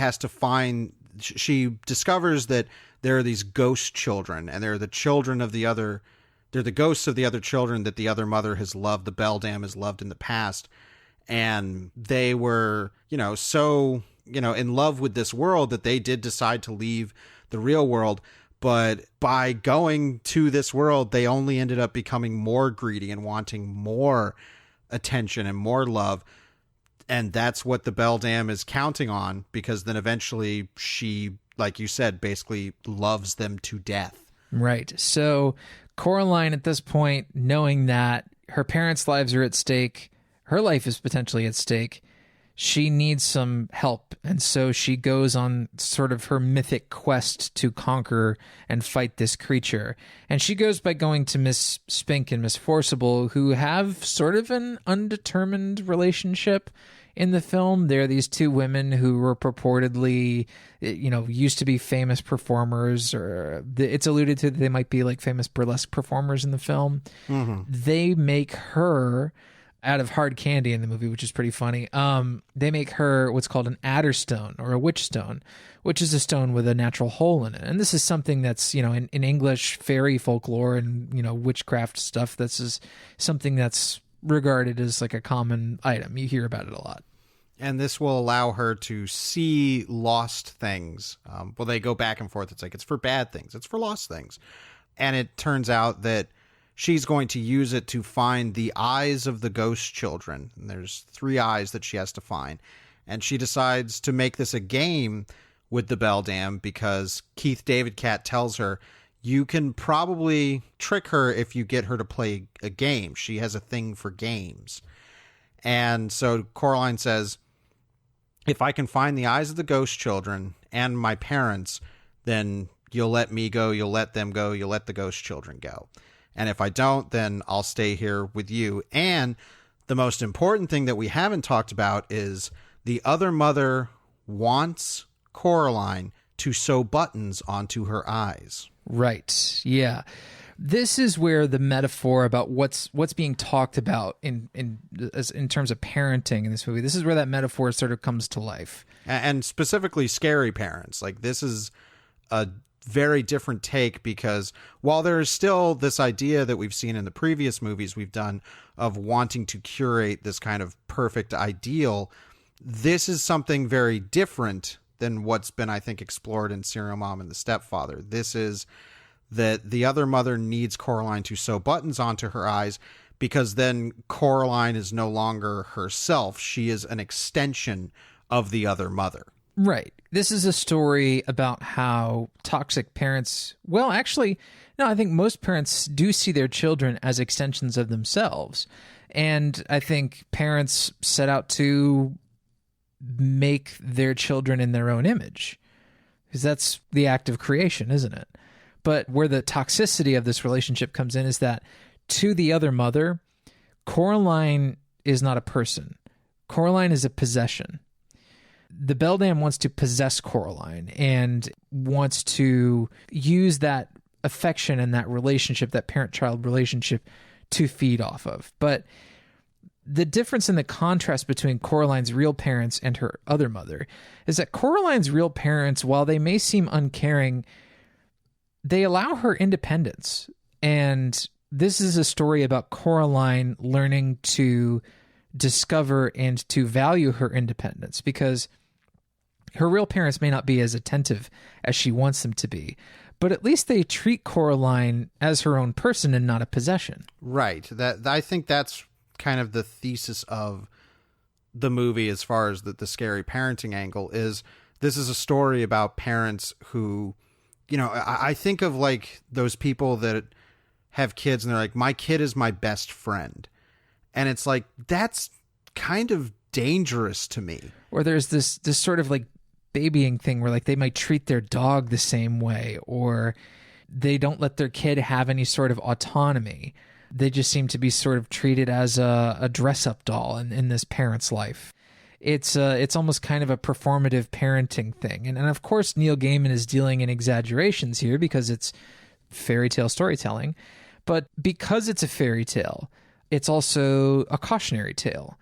discovers that there are these ghost children, and they're the children of they're the ghosts of the other children that the other mother has loved, the Beldam has loved in the past. And they were, so, in love with this world that they did decide to leave the real world. But by going to this world, they only ended up becoming more greedy and wanting more attention and more love. And that's what the Beldam is counting on, because then eventually she, like you said, basically loves them to death. Right. So Coraline, at this point, knowing that her parents' lives are at stake, her life is potentially at stake, she needs some help. And so she goes on sort of her mythic quest to conquer and fight this creature. And she goes by going to Miss Spink and Miss Forcible, who have sort of an undetermined relationship in the film. They're these two women who were purportedly, used to be famous performers, or it's alluded to that they might be like famous burlesque performers in the film. Mm-hmm. They make her out of hard candy in the movie, which is pretty funny. They make her what's called an adder stone, or a witch stone, which is a stone with a natural hole in it. And this is something that's, in English fairy folklore and, witchcraft stuff, this is something that's regarded as like a common item. You hear about it a lot. And this will allow her to see lost things. Well, they go back and forth. It's like, it's for bad things, it's for lost things. And it turns out that she's going to use it to find the eyes of the ghost children. And there's 3 eyes that she has to find. And she decides to make this a game with the Beldam, because Keith David Cat tells her, you can probably trick her if you get her to play a game. She has a thing for games. And so Coraline says, if I can find the eyes of the ghost children and my parents, then you'll let me go, you'll let them go, you'll let the ghost children go. And if I don't, then I'll stay here with you. And the most important thing that we haven't talked about is the other mother wants Coraline to sew buttons onto her eyes. Right. Yeah. This is where the metaphor about what's being talked about in terms of parenting in this movie, this is where that metaphor sort of comes to life. And specifically scary parents. Like, this is a very different take, because while there is still this idea that we've seen in the previous movies we've done of wanting to curate this kind of perfect ideal, this is something very different than what's been, I think, explored in Serial Mom and the Stepfather. This is that the other mother needs Coraline to sew buttons onto her eyes, because then Coraline is no longer herself. She is an extension of the other mother. Right. This is a story about how toxic parents, well, actually, no, I think most parents do see their children as extensions of themselves. And I think parents set out to make their children in their own image, because that's the act of creation, isn't it? But where the toxicity of this relationship comes in is that to the other mother, Coraline is not a person. Coraline is a possession. The Beldam wants to possess Coraline and wants to use that affection and that relationship, that parent-child relationship, to feed off of. But the difference in the contrast between Coraline's real parents and her other mother is that Coraline's real parents, while they may seem uncaring, they allow her independence. And this is a story about Coraline learning to discover and to value her independence, because her real parents may not be as attentive as she wants them to be, but at least they treat Coraline as her own person and not a possession. Right. That, I think that's kind of the thesis of the movie as far as the scary parenting angle is. This is a story about parents who, you know, I think of like those people that have kids and they're like, my kid is my best friend. And it's like, that's kind of dangerous to me. Or there's this sort of like babying thing where like they might treat their dog the same way, or they don't let their kid have any sort of autonomy. They just seem to be sort of treated as a dress-up doll in this parent's life. It's almost kind of a performative parenting thing. And of course, Neil Gaiman is dealing in exaggerations here because it's fairy tale storytelling. But because it's a fairy tale, it's also a cautionary tale.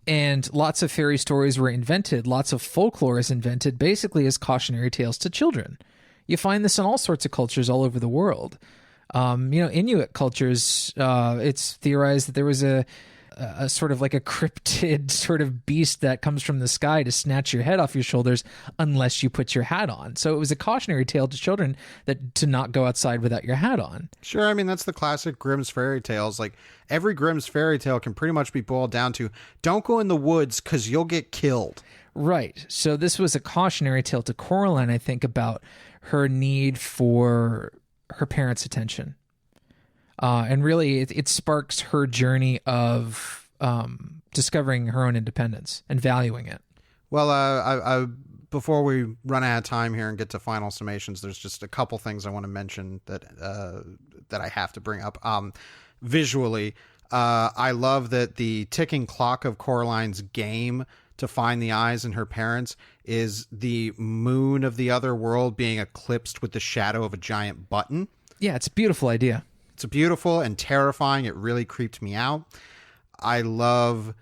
And lots of fairy stories were invented, lots of folklore is invented basically as cautionary tales to children. You find this in all sorts of cultures all over the world. Inuit cultures, it's theorized that there was a sort of like a cryptid sort of beast that comes from the sky to snatch your head off your shoulders unless you put your hat on. So it was a cautionary tale to children that to not go outside without your hat on. Sure. I mean, that's the classic Grimm's fairy tales. Like every Grimm's fairy tale can pretty much be boiled down to don't go in the woods because you'll get killed. Right. So this was a cautionary tale to Coraline, I think, about her need for her parents' attention. And really, it sparks her journey of discovering her own independence and valuing it. Well, I before we run out of time here and get to final summations, there's just a couple things I want to mention that I have to bring up. Visually, I love that the ticking clock of Coraline's game to find the eyes in her parents is the moon of the other world being eclipsed with the shadow of a giant button. Yeah, it's a beautiful idea. It's beautiful and terrifying. It really creeped me out. I love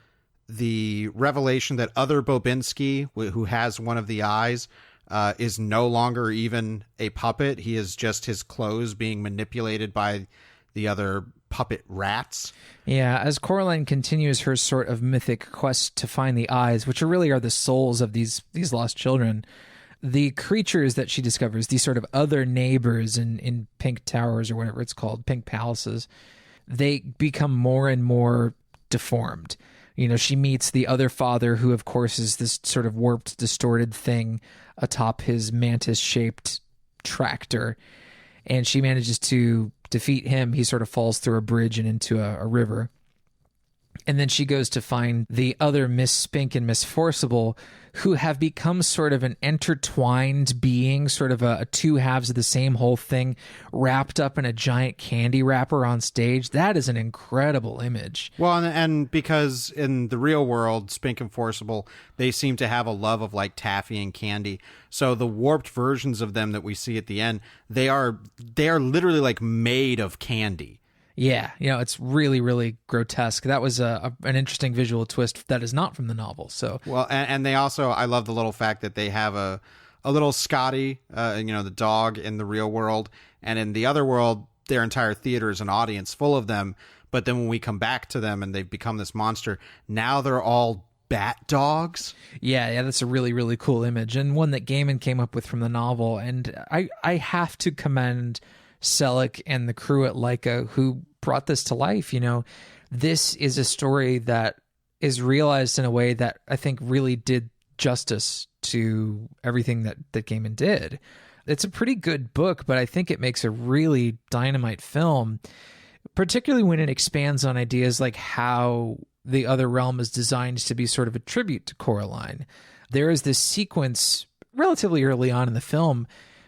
the revelation that other Bobinski, who has one of the eyes, is no longer even a puppet. He is just his clothes being manipulated by the other puppet rats. Yeah, as Coraline continues her sort of mythic quest to find the eyes, which really are the souls of these lost children, the creatures that she discovers, these sort of other neighbors in Pink Towers or whatever it's called, Pink Palaces, they become more and more deformed. You know, she meets the other father, who of course is this sort of warped, distorted thing atop his mantis-shaped tractor, and she manages to defeat him. He sort of falls through a bridge and into a river. And then she goes to find the other Miss Spink and Miss Forcible, who have become sort of an intertwined being, sort of a two halves of the same whole thing, wrapped up in a giant candy wrapper on stage. That is an incredible image. Well, and because in the real world, Spink and Forcible, they seem to have a love of like taffy and candy. So the warped versions of them that we see at the end, they are literally like made of candy. Yeah, it's really, really grotesque. That was an interesting visual twist that is not from the novel. So well, and they also, I love the little fact that they have a little Scotty, the dog in the real world, and in the other world, their entire theater is an audience full of them. But then when we come back to them and they've become this monster, now they're all bat dogs. Yeah, that's a really, really cool image, and one that Gaiman came up with from the novel. And I have to commend Selleck and the crew at Laika who brought this to life. This is a story that is realized in a way that I think really did justice to everything that Gaiman did. It's a pretty good book, but I think it makes a really dynamite film, particularly when it expands on ideas like how the other realm is designed to be sort of a tribute to Coraline. There is this sequence relatively early on in the film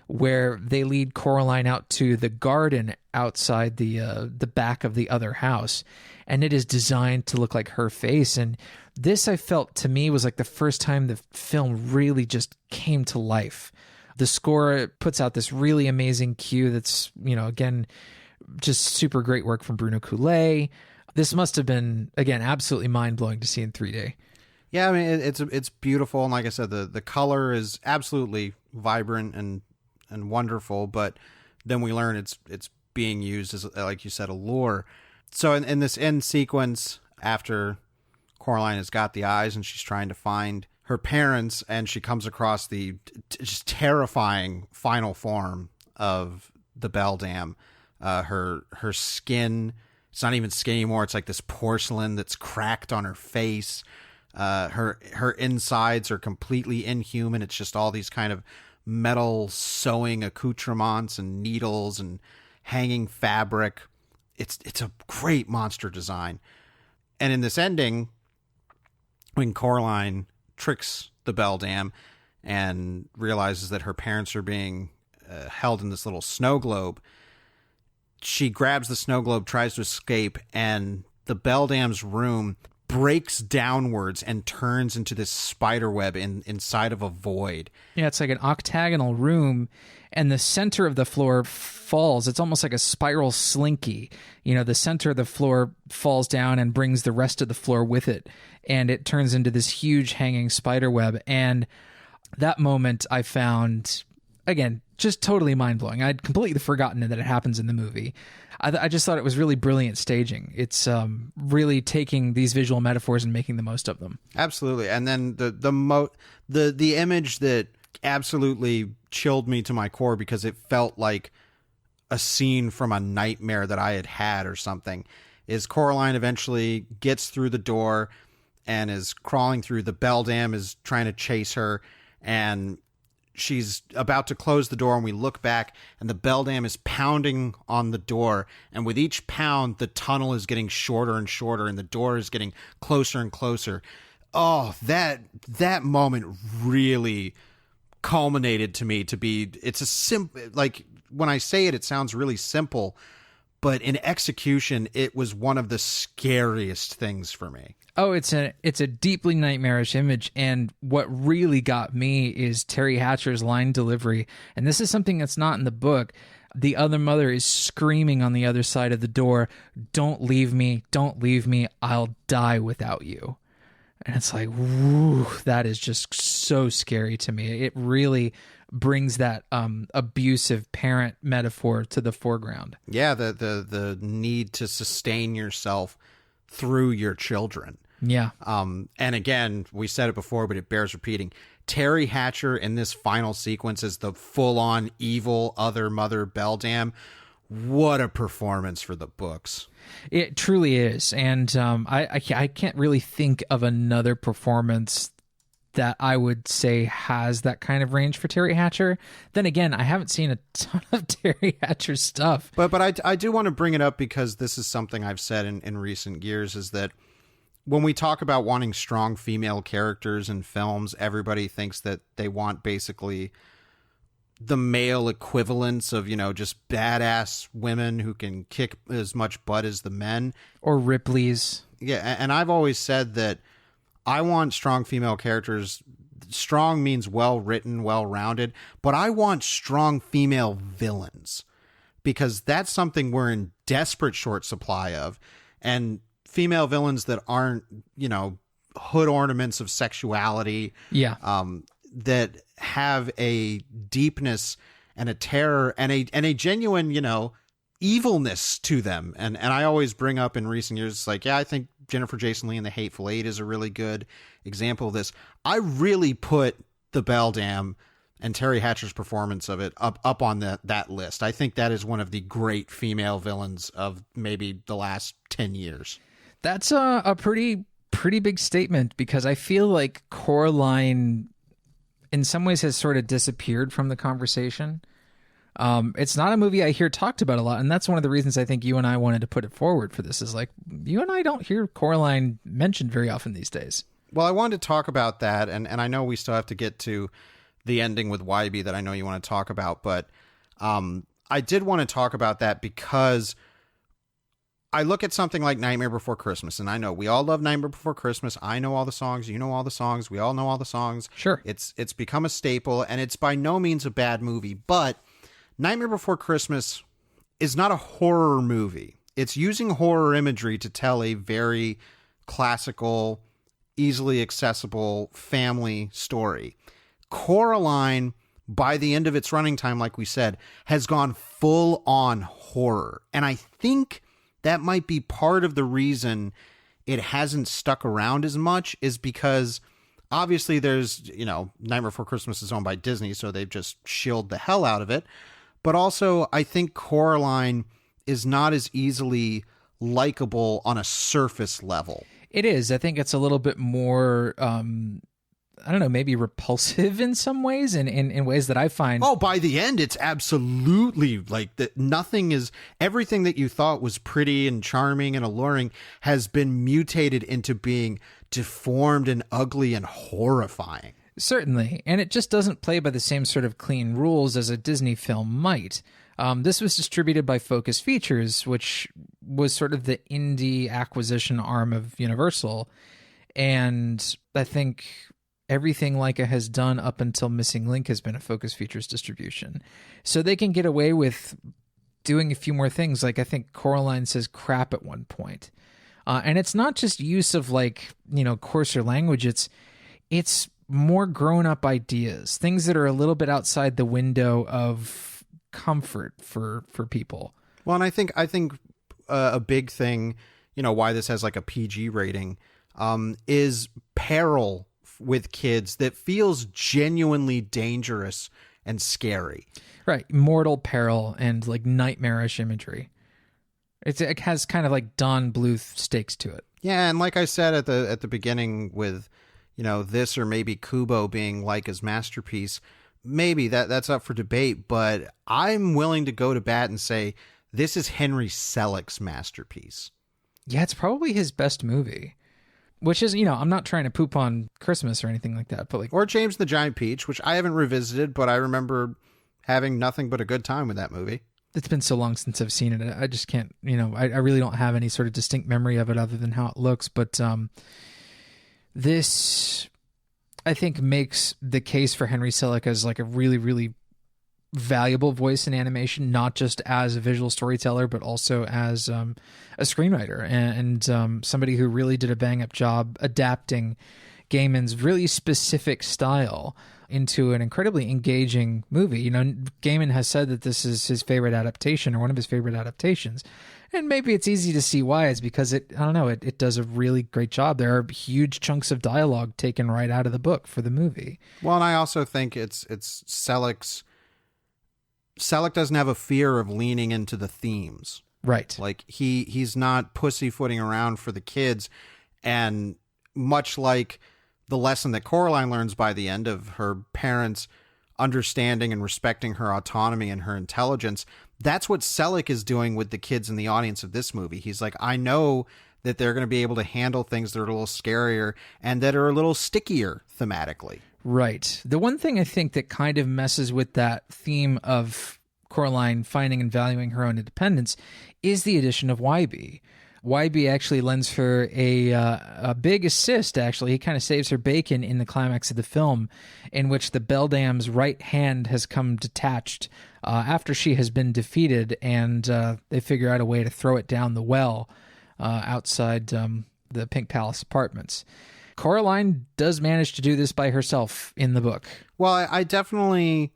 where they lead Coraline out to the garden outside the back of the other house, and it is designed to look like her face. And this, I felt, to me, was like the first time the film really just came to life. The score puts out this really amazing cue that's, again, just super great work from Bruno Coulet. This must have been, again, absolutely mind-blowing to see in 3D. Yeah, I mean, it's beautiful, and like I said, the color is absolutely vibrant and wonderful, but then we learn it's being used as, like you said, a lure. So in this end sequence, after Coraline has got the eyes and she's trying to find her parents, and she comes across the just terrifying final form of the Beldam, her skin, it's not even skin anymore, it's like this porcelain that's cracked on her face. Her insides are completely inhuman. It's just all these kind of metal sewing accoutrements and needles and hanging fabric. It's a great monster design. And in this ending, when Coraline tricks the Beldam and realizes that her parents are being held in this little snow globe, she grabs the snow globe, tries to escape, and the Beldam's room breaks downwards and turns into this spider web inside of a void. Yeah, it's like an octagonal room, and the center of the floor falls. It's almost like a spiral slinky. The center of the floor falls down and brings the rest of the floor with it, and it turns into this huge hanging spider web. And that moment I found, again, just totally mind-blowing. I'd completely forgotten that it happens in the movie. I just thought it was really brilliant staging. It's really taking these visual metaphors and making the most of them. Absolutely. And then the image that absolutely chilled me to my core, because it felt like a scene from a nightmare that I had or something, is Coraline eventually gets through the door and is crawling through. The Beldam is trying to chase her, and she's about to close the door, and we look back, and the Beldam is pounding on the door, and with each pound, the tunnel is getting shorter and shorter, and the door is getting closer and closer. Oh, that moment really culminated to me to be, it's a simple, like, when I say it, it sounds really simple, but in execution, it was one of the scariest things for me. Oh, it's a deeply nightmarish image, and what really got me is Teri Hatcher's line delivery, and this is something that's not in the book. The other mother is screaming on the other side of the door, "Don't leave me, I'll die without you." And it's like, woo, that is just so scary to me. It really brings that abusive parent metaphor to the foreground. Yeah, the need to sustain yourself through your children. Yeah. And again, we said it before, but it bears repeating. Teri Hatcher in this final sequence is the full-on evil other mother Beldam. What a performance for the books. It truly is. And I can't really think of another performance that I would say has that kind of range for Teri Hatcher. Then again, I haven't seen a ton of Teri Hatcher stuff. But I do want to bring it up because this is something I've said in recent years, is that when we talk about wanting strong female characters in films, everybody thinks that they want basically the male equivalents of, just badass women who can kick as much butt as the men. Or Ripley's. Yeah, and I've always said that I want strong female characters. Strong means well-written, well-rounded, but I want strong female villains because that's something we're in desperate short supply of. And female villains that aren't, hood ornaments of sexuality. Yeah. That have a deepness and a terror and a genuine, evilness to them. And I always bring up in recent years, it's like, yeah, I think Jennifer Jason Leigh in The Hateful Eight is a really good example of this. I really put the Beldam and Teri Hatcher's performance of it up on that list. I think that is one of the great female villains of maybe the last 10 years. That's a pretty big statement because I feel like Coraline in some ways has sort of disappeared from the conversation. It's not a movie I hear talked about a lot, and that's one of the reasons I think you and I wanted to put it forward for this is like, you and I don't hear Coraline mentioned very often these days. Well, I wanted to talk about that, and I know we still have to get to the ending with YB that I know you want to talk about, but I did want to talk about that because I look at something like Nightmare Before Christmas, and I know we all love Nightmare Before Christmas. I know all the songs. You know all the songs. We all know all the songs. Sure. It's become a staple, and it's by no means a bad movie, but Nightmare Before Christmas is not a horror movie. It's using horror imagery to tell a very classical, easily accessible family story. Coraline, by the end of its running time, like we said, has gone full on horror. And I think that might be part of the reason it hasn't stuck around as much is because obviously there's, Nightmare Before Christmas is owned by Disney, so they've just shilled the hell out of it. But also, I think Coraline is not as easily likable on a surface level. It is. I think it's a little bit more, I don't know, maybe repulsive in some ways, in ways that I find. Oh, by the end, it's absolutely like that. Everything that you thought was pretty and charming and alluring has been mutated into being deformed and ugly and horrifying. Certainly, and it just doesn't play by the same sort of clean rules as a Disney film might. This was distributed by Focus Features, which was sort of the indie acquisition arm of Universal, and I think everything Leica has done up until Missing Link has been a Focus Features distribution. So they can get away with doing a few more things, like I think Coraline says crap at one point. And it's not just use of coarser language, it's more grown-up ideas, things that are a little bit outside the window of comfort for people. Well, and I think a big thing, why this has like a PG rating, is peril with kids that feels genuinely dangerous and scary. Right, mortal peril and like nightmarish imagery. It has kind of like Don Bluth stakes to it. Yeah, and like I said at the beginning with this or maybe Kubo being Leica's masterpiece, maybe that's up for debate, but I'm willing to go to bat and say this is Henry Selick's masterpiece. Yeah, it's probably his best movie, which is, I'm not trying to poop on Christmas or anything like that, but or James the Giant Peach, which I haven't revisited, but I remember having nothing but a good time with that movie. It's been so long since I've seen it. I just can't, I really don't have any sort of distinct memory of it other than how it looks, but this, I think, makes the case for Henry Selick as like a really, really valuable voice in animation, not just as a visual storyteller, but also as a screenwriter and somebody who really did a bang-up job adapting Gaiman's really specific style into an incredibly engaging movie. Gaiman has said that this is his favorite adaptation or one of his favorite adaptations. And maybe it's easy to see why. It's because it does a really great job. There are huge chunks of dialogue taken right out of the book for the movie. Well, and I also think it's Selick doesn't have a fear of leaning into the themes. Right. Like he's not pussyfooting around for the kids. And much like the lesson that Coraline learns by the end of her parents understanding and respecting her autonomy and her intelligence, that's what Selick is doing with the kids in the audience of this movie. He's like, I know that they're going to be able to handle things that are a little scarier and that are a little stickier thematically. Right. The one thing I think that kind of messes with that theme of Coraline finding and valuing her own independence is the addition of YB. YB actually lends her a big assist, actually. He kind of saves her bacon in the climax of the film, in which the Beldam's right hand has come detached after she has been defeated, and they figure out a way to throw it down the well outside the Pink Palace apartments. Coraline does manage to do this by herself in the book. Well, I definitely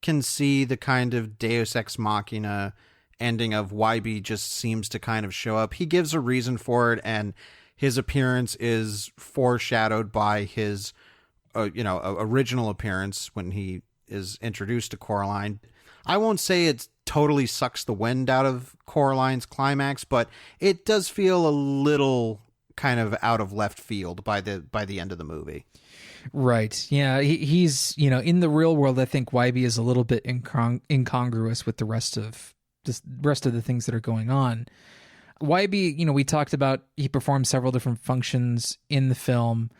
can see the kind of Deus Ex Machina ending of YB just seems to kind of show up. He gives a reason for it, and his appearance is foreshadowed by his original appearance when he is introduced to Coraline. I won't say it totally sucks the wind out of Coraline's climax, but it does feel a little kind of out of left field by the end of the movie. Right. Yeah, he's, in the real world, I think YB is a little bit incongruous with the rest of the things that are going on. YB, we talked about, he performed several different functions in the film,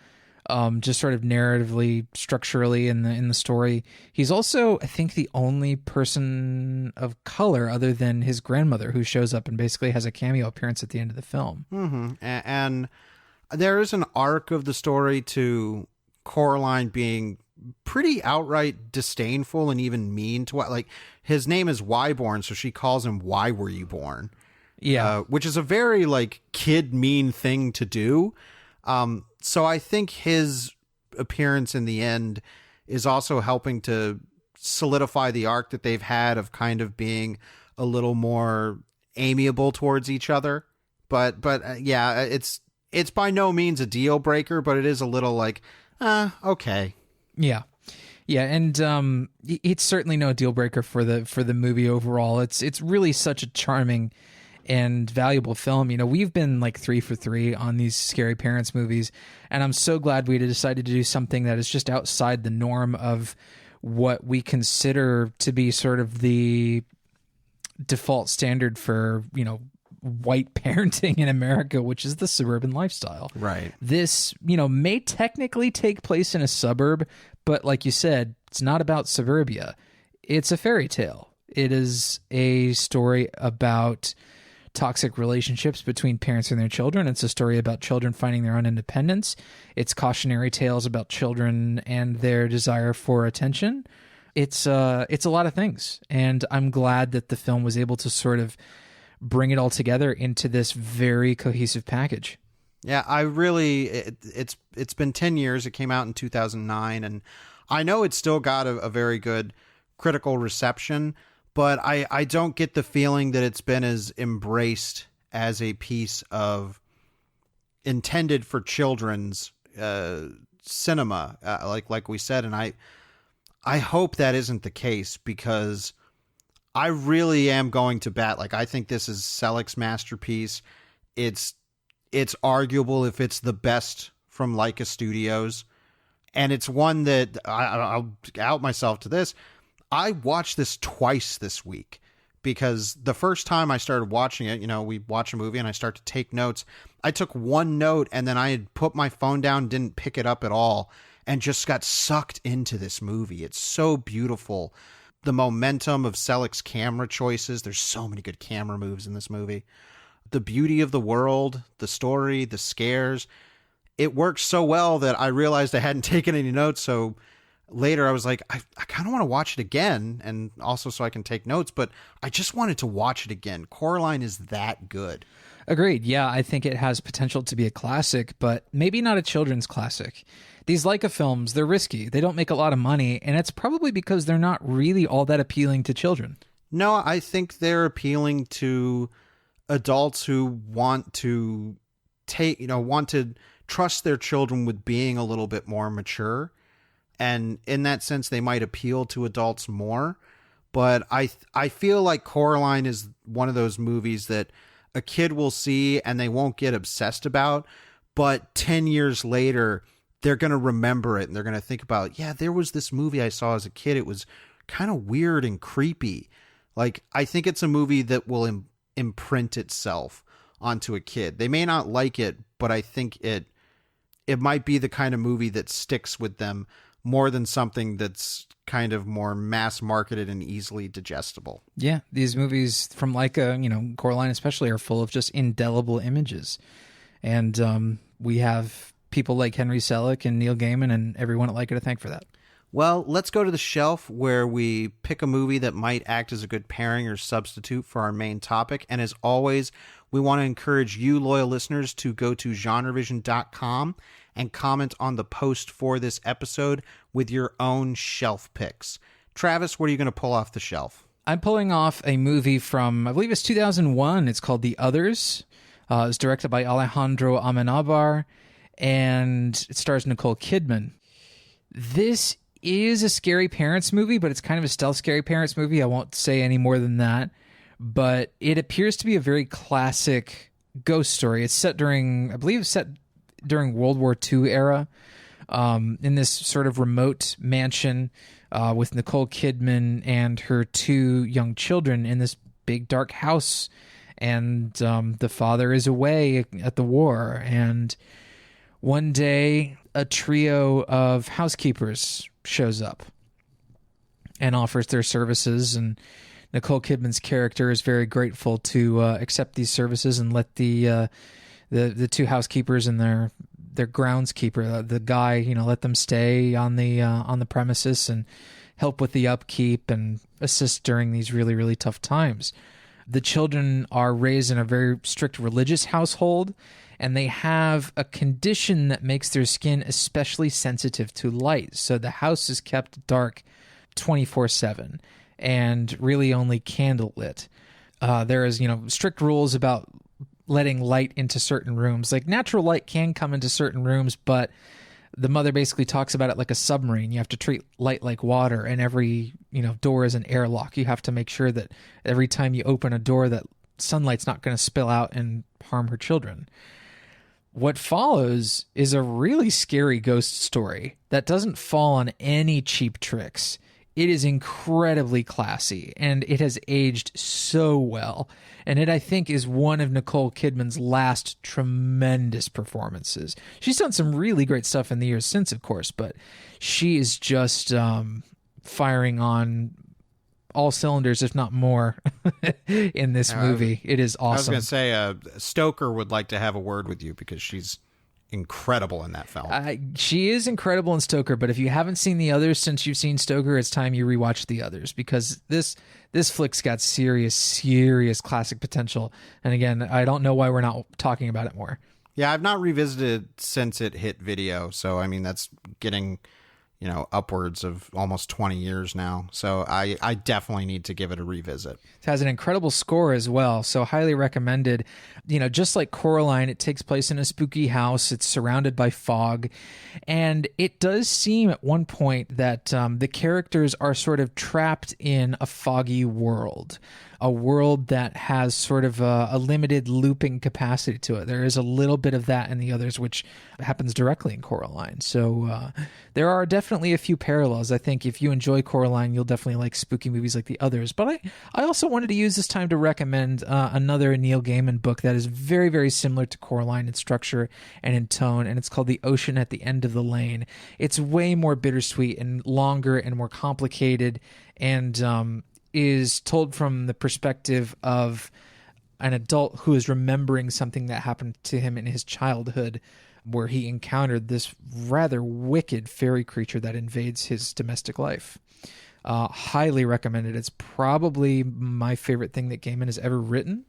just sort of narratively, structurally in the story. He's also, I think, the only person of color other than his grandmother who shows up and basically has a cameo appearance at the end of the film. Mm-hmm. And there is an arc of the story to Coraline being pretty outright disdainful and even mean to what, like, his name is Wyborn, so she calls him "Why were you born?" Yeah, which is a very like kid mean thing to do. So I think his appearance in the end is also helping to solidify the arc that they've had of kind of being a little more amiable towards each other. But yeah, it's by no means a deal breaker, but it is a little like, okay. Yeah. Yeah, and it's certainly no deal breaker for the movie overall. It's really such a charming and valuable film. We've been like 3 for 3 on these Scary Parents movies, and I'm so glad we decided to do something that is just outside the norm of what we consider to be sort of the default standard for, white parenting in America, which is the suburban lifestyle. Right. This, may technically take place in a suburb, but like you said, it's not about suburbia. It's a fairy tale. It is a story about toxic relationships between parents and their children. It's a story about children finding their own independence. It's cautionary tales about children and their desire for attention. It's a lot of things. And I'm glad that the film was able to sort of bring it all together into this very cohesive package. Yeah, it's been 10 years. It came out in 2009, and I know it's still got a very good critical reception, but I don't get the feeling that it's been as embraced as a piece of intended for children's cinema, like we said, and I hope that isn't the case, because I really am going to bat. Like, I think this is Selick's masterpiece. It's arguable if it's the best from Leica Studios. And it's one that I'll out myself to this. I watched this twice this week, because the first time I started watching it, we watch a movie and I start to take notes. I took one note and then I had put my phone down, didn't pick it up at all, and just got sucked into this movie. It's so beautiful. The momentum of Selick's camera choices. There's so many good camera moves in this movie. The beauty of the world, the story, the scares. It works so well that I realized I hadn't taken any notes. So later I was like, I kind of want to watch it again. And also so I can take notes, but I just wanted to watch it again. Coraline is that good. Agreed. Yeah, I think it has potential to be a classic, but maybe not a children's classic. These Leica films, they're risky. They don't make a lot of money, and it's probably because they're not really all that appealing to children. No, I think they're appealing to adults who want to trust their children with being a little bit more mature. And in that sense, they might appeal to adults more. But I feel like Coraline is one of those movies that a kid will see and they won't get obsessed about. But 10 years later, they're going to remember it and they're going to think about, yeah, there was this movie I saw as a kid. It was kind of weird and creepy. Like, I think it's a movie that will imprint itself onto a kid. They may not like it, but I think it might be the kind of movie that sticks with them more than something that's kind of more mass marketed and easily digestible. Yeah, these movies from Laika, Coraline especially, are full of just indelible images. And we have people like Henry Selick and Neil Gaiman and everyone at Laika to thank for that. Well, let's go to the shelf where we pick a movie that might act as a good pairing or substitute for our main topic. And as always, we want to encourage you, loyal listeners, to go to GenreVision.com and comment on the post for this episode with your own shelf picks. Travis, what are you going to pull off the shelf? I'm pulling off a movie from, I believe it's 2001. It's called The Others. It's directed by Alejandro Amenabar, and it stars Nicole Kidman. This is a scary parents movie, but it's kind of a stealth scary parents movie. I won't say any more than that, but it appears to be a very classic ghost story. It's set during, I believe, during World War II era, in this sort of remote mansion with Nicole Kidman and her two young children in this big dark house, and the father is away at the war, and one day a trio of housekeepers shows up and offers their services, and Nicole Kidman's character is very grateful to accept these services and let the two housekeepers and their groundskeeper, the guy, let them stay on the premises and help with the upkeep and assist during these really, really tough times. The children are raised in a very strict religious household, and they have a condition that makes their skin especially sensitive to light. So the house is kept dark 24/7 and really only candle lit. There is, strict rules about letting light into certain rooms. Like, natural light can come into certain rooms, but the mother basically talks about it like a submarine. You have to treat light like water, and every, door is an airlock. You have to make sure that every time you open a door that sunlight's not going to spill out and harm her children. What follows is a really scary ghost story that doesn't fall on any cheap tricks. It is incredibly classy, and it has aged so well. And it, I think, is one of Nicole Kidman's last tremendous performances. She's done some really great stuff in the years since, of course, but she is just firing on all cylinders, if not more, in this movie. It is awesome. I was going to say, Stoker would like to have a word with you because she's incredible in that film. She is incredible in Stoker, but if you haven't seen The Others since you've seen Stoker, it's time you rewatch The Others, because this flick's got serious classic potential. And again, I don't know why we're not talking about it more. Yeah, I've not revisited since it hit video, so I mean that's getting upwards of almost 20 years now. So I definitely need to give it a revisit. It has an incredible score as well, so highly recommended. Just like Coraline, it takes place in a spooky house. It's surrounded by fog, and it does seem at one point that the characters are sort of trapped in a foggy world. A world that has sort of a limited looping capacity to it. There is a little bit of that in The Others, which happens directly in Coraline. So there are definitely a few parallels. I think if you enjoy Coraline, you'll definitely like spooky movies like The Others. But I also wanted to use this time to recommend another Neil Gaiman book that is very, very similar to Coraline in structure and in tone, and it's called The Ocean at the End of the Lane. It's way more bittersweet and longer and more complicated, and is told from the perspective of an adult who is remembering something that happened to him in his childhood, where he encountered this rather wicked fairy creature that invades his domestic life. Highly recommended. It's probably my favorite thing that Gaiman has ever written.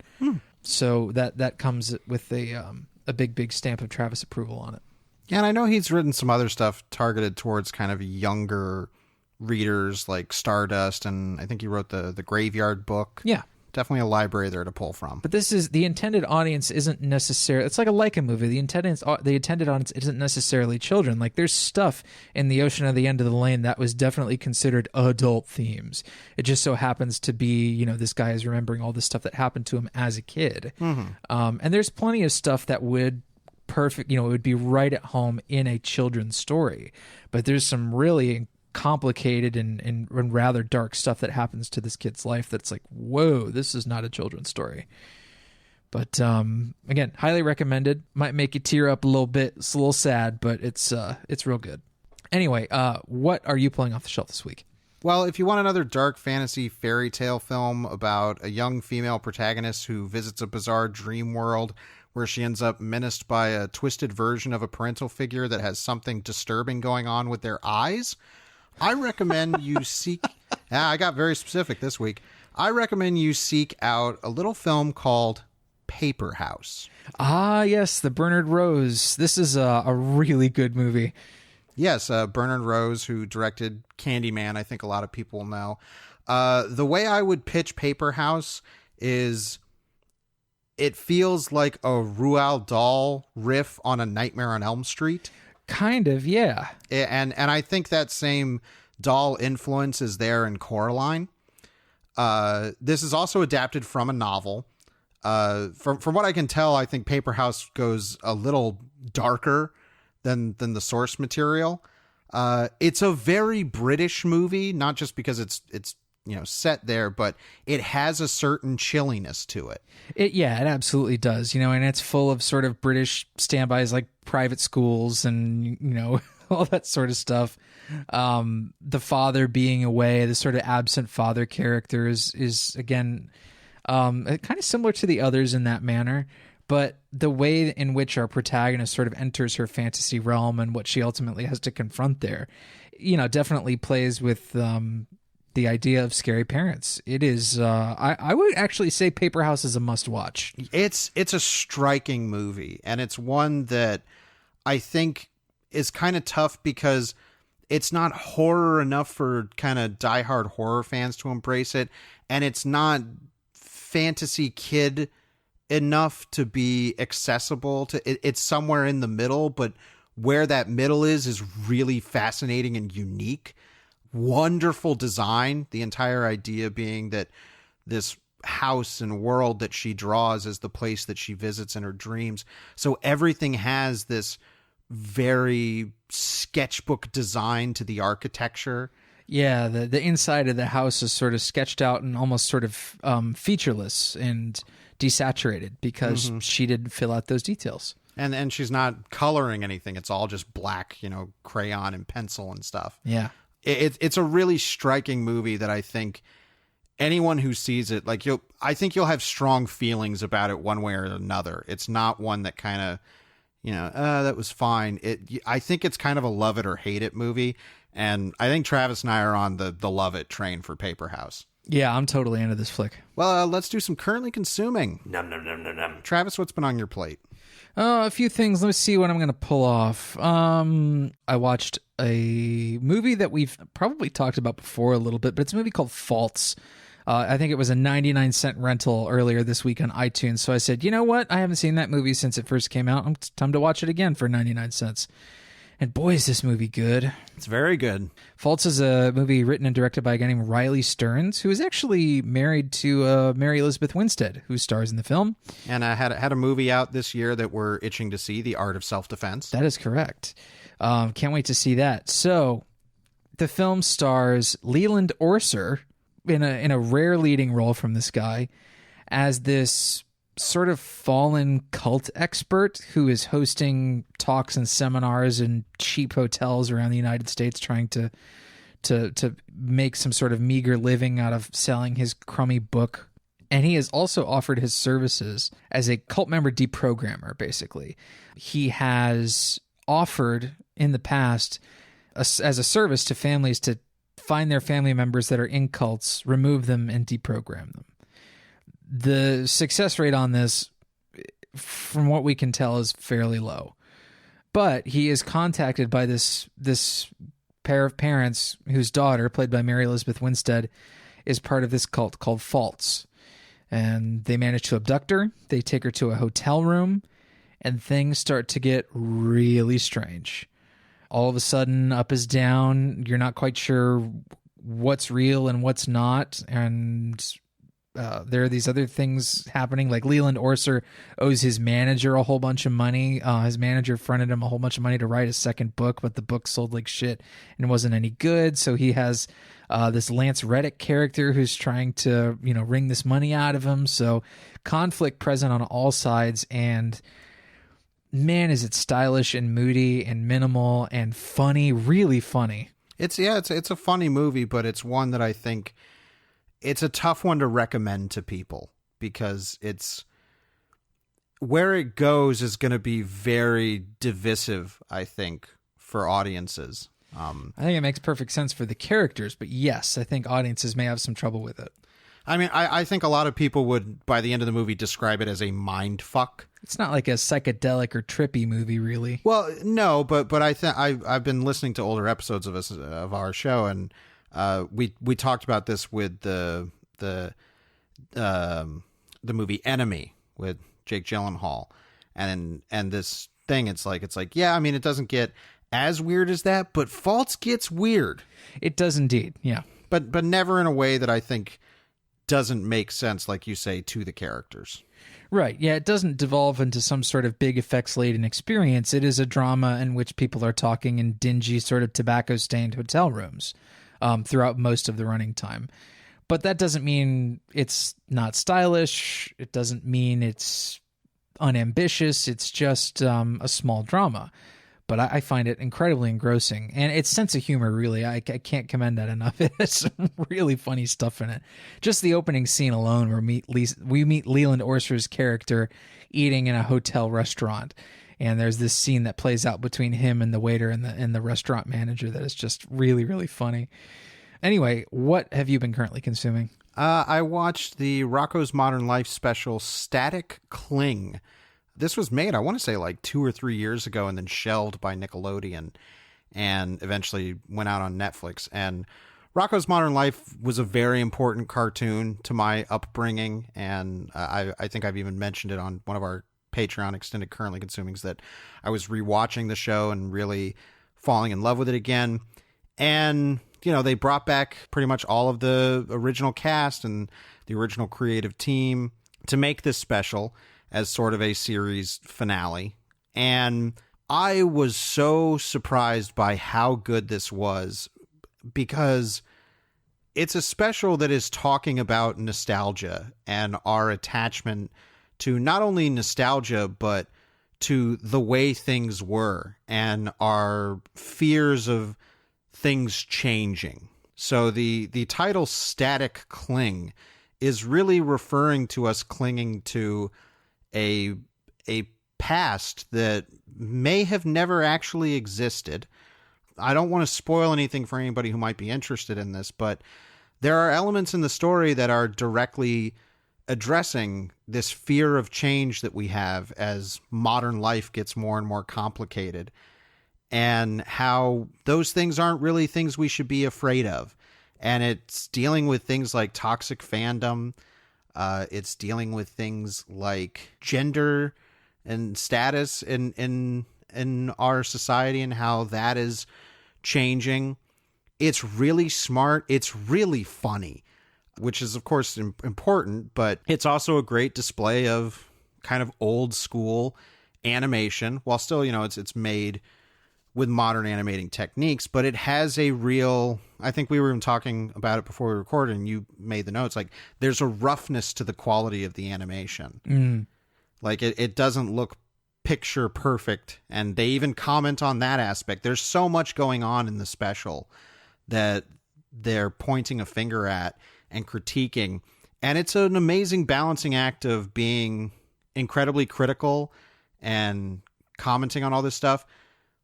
So that comes with a big stamp of Travis approval on it. Yeah, and I know he's written some other stuff targeted towards kind of younger readers, like Stardust, and I think he wrote the Graveyard book. Yeah. Definitely a library there to pull from. But this is, the intended audience isn't necessarily, it's like a Laika movie. The intended audience isn't necessarily children. Like, there's stuff in The Ocean at the End of the Lane that was definitely considered adult themes. It just so happens to be, this guy is remembering all the stuff that happened to him as a kid. And there's plenty of stuff that would it would be right at home in a children's story. But there's some really complicated and rather dark stuff that happens to this kid's life that's like, whoa, this is not a children's story. But again, highly recommended. Might make you tear up a little bit. It's a little sad, but it's real good. Anyway, what are you pulling off the shelf this week? Well, if you want another dark fantasy fairy tale film about a young female protagonist who visits a bizarre dream world where she ends up menaced by a twisted version of a parental figure that has something disturbing going on with their eyes, I recommend you seek... I got very specific this week. I recommend you seek out a little film called Paper House. Ah, yes, the Bernard Rose. This is a really good movie. Yes, Bernard Rose, who directed Candyman, I think a lot of people know. The way I would pitch Paper House is it feels like a Roald Dahl riff on A Nightmare on Elm Street. Kind of, yeah. And I think that same Dahl influence is there in Coraline. This is also adapted from a novel. From what I can tell, I think Paper House goes a little darker than the source material. It's a very British movie, not just because it's set there, but it has a certain chilliness to it. It absolutely does. And it's full of sort of British standbys like private schools and all that sort of stuff. The father being away, the sort of absent father character is again kind of similar to the others in that manner. But the way in which our protagonist sort of enters her fantasy realm and what she ultimately has to confront there, definitely plays with the idea of scary parents. It is, I would actually say Paper House is a must watch. It's a striking movie, and it's one that I think is kind of tough because it's not horror enough for kind of diehard horror fans to embrace it, and it's not fantasy kid enough to be accessible to it. It's somewhere in the middle, but where that middle is really fascinating and unique. Wonderful design. The entire idea being that this house and world that she draws is the place that she visits in her dreams. So everything has this very sketchbook design to the architecture. Yeah, the inside of the house is sort of sketched out and almost sort of featureless and desaturated because she didn't fill out those details. And she's not coloring anything. It's all just black, crayon and pencil and stuff. Yeah. It's a really striking movie that I think anyone who sees it, I think you'll have strong feelings about it one way or another. It's not one that kind of, that was fine. I think it's kind of a love it or hate it movie. And I think Travis and I are on the love it train for Paper House. Yeah, I'm totally into this flick. Well, let's do some currently consuming. Nom nom nom nom nom. Travis, what's been on your plate? A few things. Let me see what I'm going to pull off. I watched a movie that we've probably talked about before a little bit, but it's a movie called Faults. I think it was a 99-cent rental earlier this week on iTunes. So I said, you know what? I haven't seen that movie since it first came out. It's time to watch it again for 99 cents. And boy, is this movie good. It's very good. Faults is a movie written and directed by a guy named Riley Stearns, who is actually married to Mary Elizabeth Winstead, who stars in the film. And I had a movie out this year that we're itching to see, The Art of Self-Defense. That is correct. Can't wait to see that. So the film stars Leland Orser in a rare leading role from this guy as this sort of fallen cult expert who is hosting talks and seminars in cheap hotels around the United States trying to make some sort of meager living out of selling his crummy book. And he has also offered his services as a cult member deprogrammer, basically. He has offered in the past as a service to families to find their family members that are in cults, remove them, and deprogram them. The success rate on this, from what we can tell, is fairly low. But he is contacted by this pair of parents whose daughter, played by Mary Elizabeth Winstead, is part of this cult called Faults. And they manage to abduct her. They take her to a hotel room, and things start to get really strange. All of a sudden, up is down. You're not quite sure what's real and what's not. And there are these other things happening. Like Leland Orser owes his manager a whole bunch of money. His manager fronted him a whole bunch of money to write a second book, but the book sold like shit and wasn't any good. So he has this Lance Reddick character who's trying to, wring this money out of him. So conflict present on all sides. And man, is it stylish and moody and minimal and funny, really funny. It's a funny movie, but it's one that I think it's a tough one to recommend to people because it's where it goes is going to be very divisive, I think, for audiences. I think it makes perfect sense for the characters, but yes, I think audiences may have some trouble with it. I mean, I think a lot of people would, by the end of the movie, describe it as a mind fuck. It's not like a psychedelic or trippy movie, really. Well, no, but I think I've been listening to older episodes of our show, and we talked about this with the movie Enemy with Jake Gyllenhaal, and this thing. It's like yeah, I mean, it doesn't get as weird as that, but Faults gets weird. It does indeed, yeah. But never in a way that I think doesn't make sense, like you say, to the characters. Right, yeah, it doesn't devolve into some sort of big effects-laden experience. It is a drama in which people are talking in dingy, sort of tobacco-stained hotel rooms throughout most of the running time. But that doesn't mean it's not stylish. It doesn't mean it's unambitious. It's just a small drama. But I find it incredibly engrossing. And its sense of humor, really, I can't commend that enough. It has some really funny stuff in it. Just the opening scene alone where we meet Leland Orser's character eating in a hotel restaurant. And there's this scene that plays out between him and the waiter and the restaurant manager that is just really, really funny. Anyway, what have you been currently consuming? I watched the Rocko's Modern Life special, Static Cling. This was made, I want to say, like 2 or 3 years ago and then shelved by Nickelodeon and eventually went out on Netflix. And Rocko's Modern Life was a very important cartoon to my upbringing. And I think I've even mentioned it on one of our Patreon Extended Currently Consumings that I was rewatching the show and really falling in love with it again. And, they brought back pretty much all of the original cast and the original creative team to make this special as sort of a series finale. And I was so surprised by how good this was because it's a special that is talking about nostalgia and our attachment to not only nostalgia, but to the way things were and our fears of things changing. So the title Static Cling is really referring to us clinging to a past that may have never actually existed. I don't want to spoil anything for anybody who might be interested in this, but there are elements in the story that are directly addressing this fear of change that we have as modern life gets more and more complicated, and how those things aren't really things we should be afraid of. And it's dealing with things like toxic fandom. It's dealing with things like gender and status in our society and how that is changing. It's really smart. It's really funny, which is, of course, important, but it's also a great display of kind of old school animation while still, it's made with modern animating techniques, but it has a real, I think we were even talking about it before we recorded and you made the notes, like there's a roughness to the quality of the animation. Like it doesn't look picture perfect. And they even comment on that aspect. There's so much going on in the special that they're pointing a finger at and critiquing. And it's an amazing balancing act of being incredibly critical and commenting on all this stuff,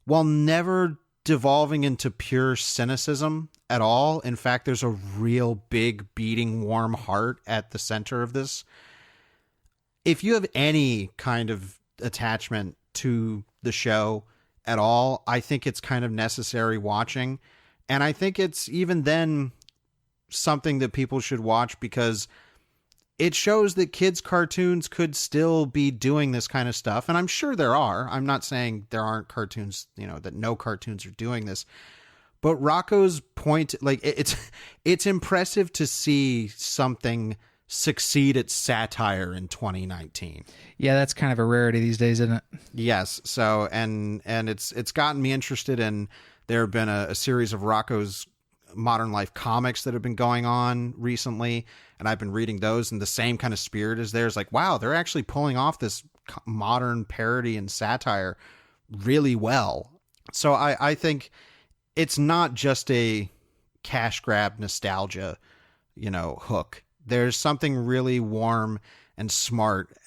while never devolving into pure cynicism at all. In fact, there's a real big, beating, warm heart at the center of this. If you have any kind of attachment to the show at all, I think it's kind of necessary watching. And I think it's even then something that people should watch because it shows that kids' cartoons could still be doing this kind of stuff. And I'm sure there are. I'm not saying there aren't cartoons, that no cartoons are doing this. But Rocko's point, like it's impressive to see something succeed at satire in 2019. Yeah, that's kind of a rarity these days, isn't it? Yes. So, and it's gotten me interested in, there have been a series of Rocco's Modern Life comics that have been going on recently, and I've been reading those, and the same kind of spirit as theirs. Like, wow, they're actually pulling off this modern parody and satire really well. So I think it's not just a cash grab nostalgia, hook. There's something really warm and smart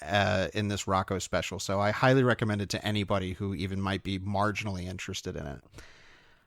in this Rocco special. So I highly recommend it to anybody who even might be marginally interested in it.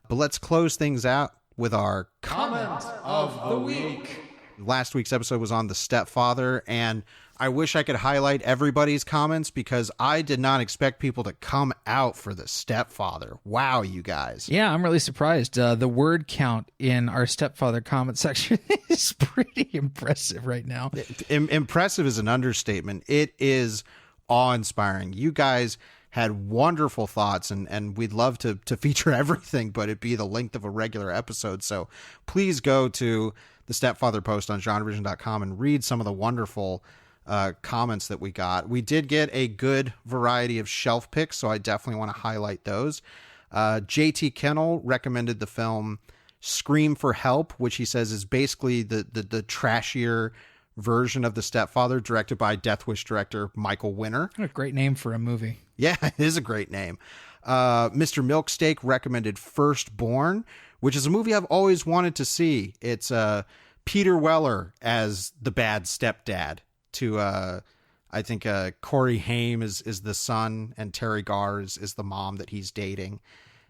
But let's close things out with our Comment of the Week. Last week's episode was on The Stepfather, and I wish I could highlight everybody's comments because I did not expect people to come out for The Stepfather. Wow, you guys. Yeah, I'm really surprised. The word count in our Stepfather comment section is pretty impressive right now. Impressive is an understatement. It is awe-inspiring. You guys had wonderful thoughts, and we'd love to feature everything, but it'd be the length of a regular episode. So please go to the Stepfather post on GenreVision.com and read some of the wonderful comments that we got. We did get a good variety of shelf picks, so I definitely want to highlight those. JT Kennel recommended the film Scream for Help, which he says is basically the trashier version of The Stepfather, directed by Death Wish director Michael Winner. What a great name for a movie. Yeah, it is a great name. Mr. Milksteak recommended Firstborn, which is a movie I've always wanted to see. It's Peter Weller as the bad stepdad to, I think, Corey Haim is the son, and Terry Garr is the mom that he's dating.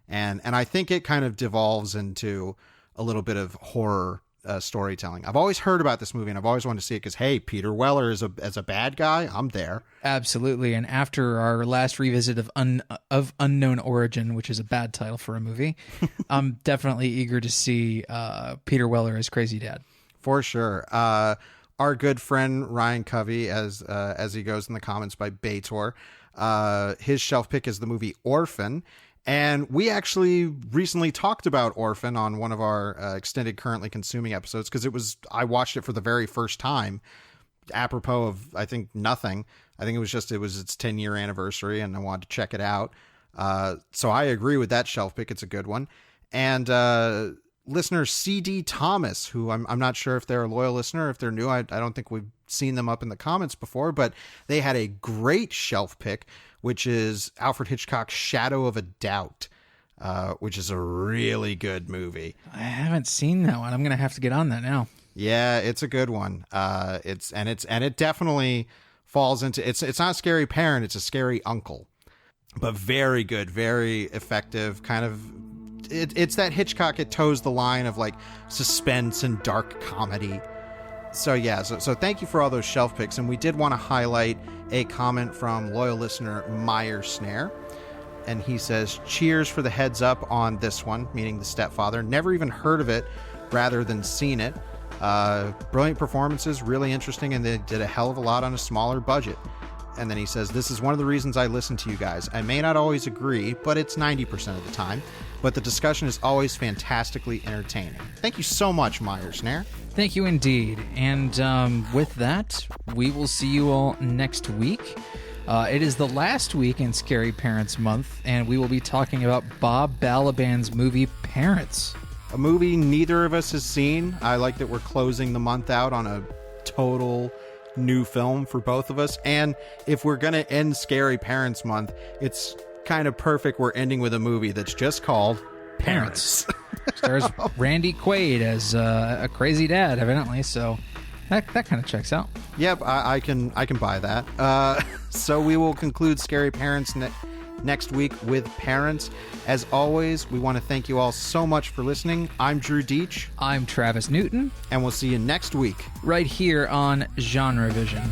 And I think it kind of devolves into a little bit of horror storytelling. I've always heard about this movie, and I've always wanted to see it because, hey, Peter Weller as a bad guy, I'm there. Absolutely. And after our last revisit of Unknown Origin, which is a bad title for a movie, I'm definitely eager to see Peter Weller as Crazy Dad. For sure. Our good friend Ryan Covey, as he goes in the comments by Bator, his shelf pick is the movie Orphan. And we actually recently talked about Orphan on one of our extended Currently Consuming episodes, because I watched it for the very first time, apropos of, I think, nothing. I think it was its 10-year anniversary, and I wanted to check it out. So I agree with that shelf pick. It's a good one. And listener CD Thomas, who I'm not sure if they're a loyal listener, if they're new, I don't think we've seen them up in the comments before, but they had a great shelf pick, which is Alfred Hitchcock's Shadow of a Doubt, which is a really good movie. I haven't seen that one. I'm going to have to get on that now. Yeah, it's a good one. It definitely falls into, it's not a scary parent, it's a scary uncle, but very good, very effective. Kind of, it's that Hitchcock, it toes the line of like suspense and dark comedy. So yeah, so thank you for all those shelf picks. And we did want to highlight a comment from loyal listener Meyer Snare. And he says, cheers for the heads up on this one, meaning The Stepfather. Never even heard of it rather than seen it. Brilliant performances, really interesting, and they did a hell of a lot on a smaller budget. And then he says, this is one of the reasons I listen to you guys. I may not always agree, but it's 90% of the time. But the discussion is always fantastically entertaining. Thank you so much, Meyer Snare. Thank you indeed. And with that, we will see you all next week. It is the last week in Scary Parents Month, and we will be talking about Bob Balaban's movie Parents. A movie neither of us has seen. I like that we're closing the month out on a total new film for both of us. And if we're going to end Scary Parents Month, it's kind of perfect we're ending with a movie that's just called Parents. Stars Randy Quaid as a crazy dad, evidently, so that kind of checks out. Yep, I can buy that. So we will conclude Scary Parents next week with Parents. As always, we want to thank you all so much for listening. I'm Drew Deitch. I'm Travis Newton. And we'll see you next week. Right here on GenreVision.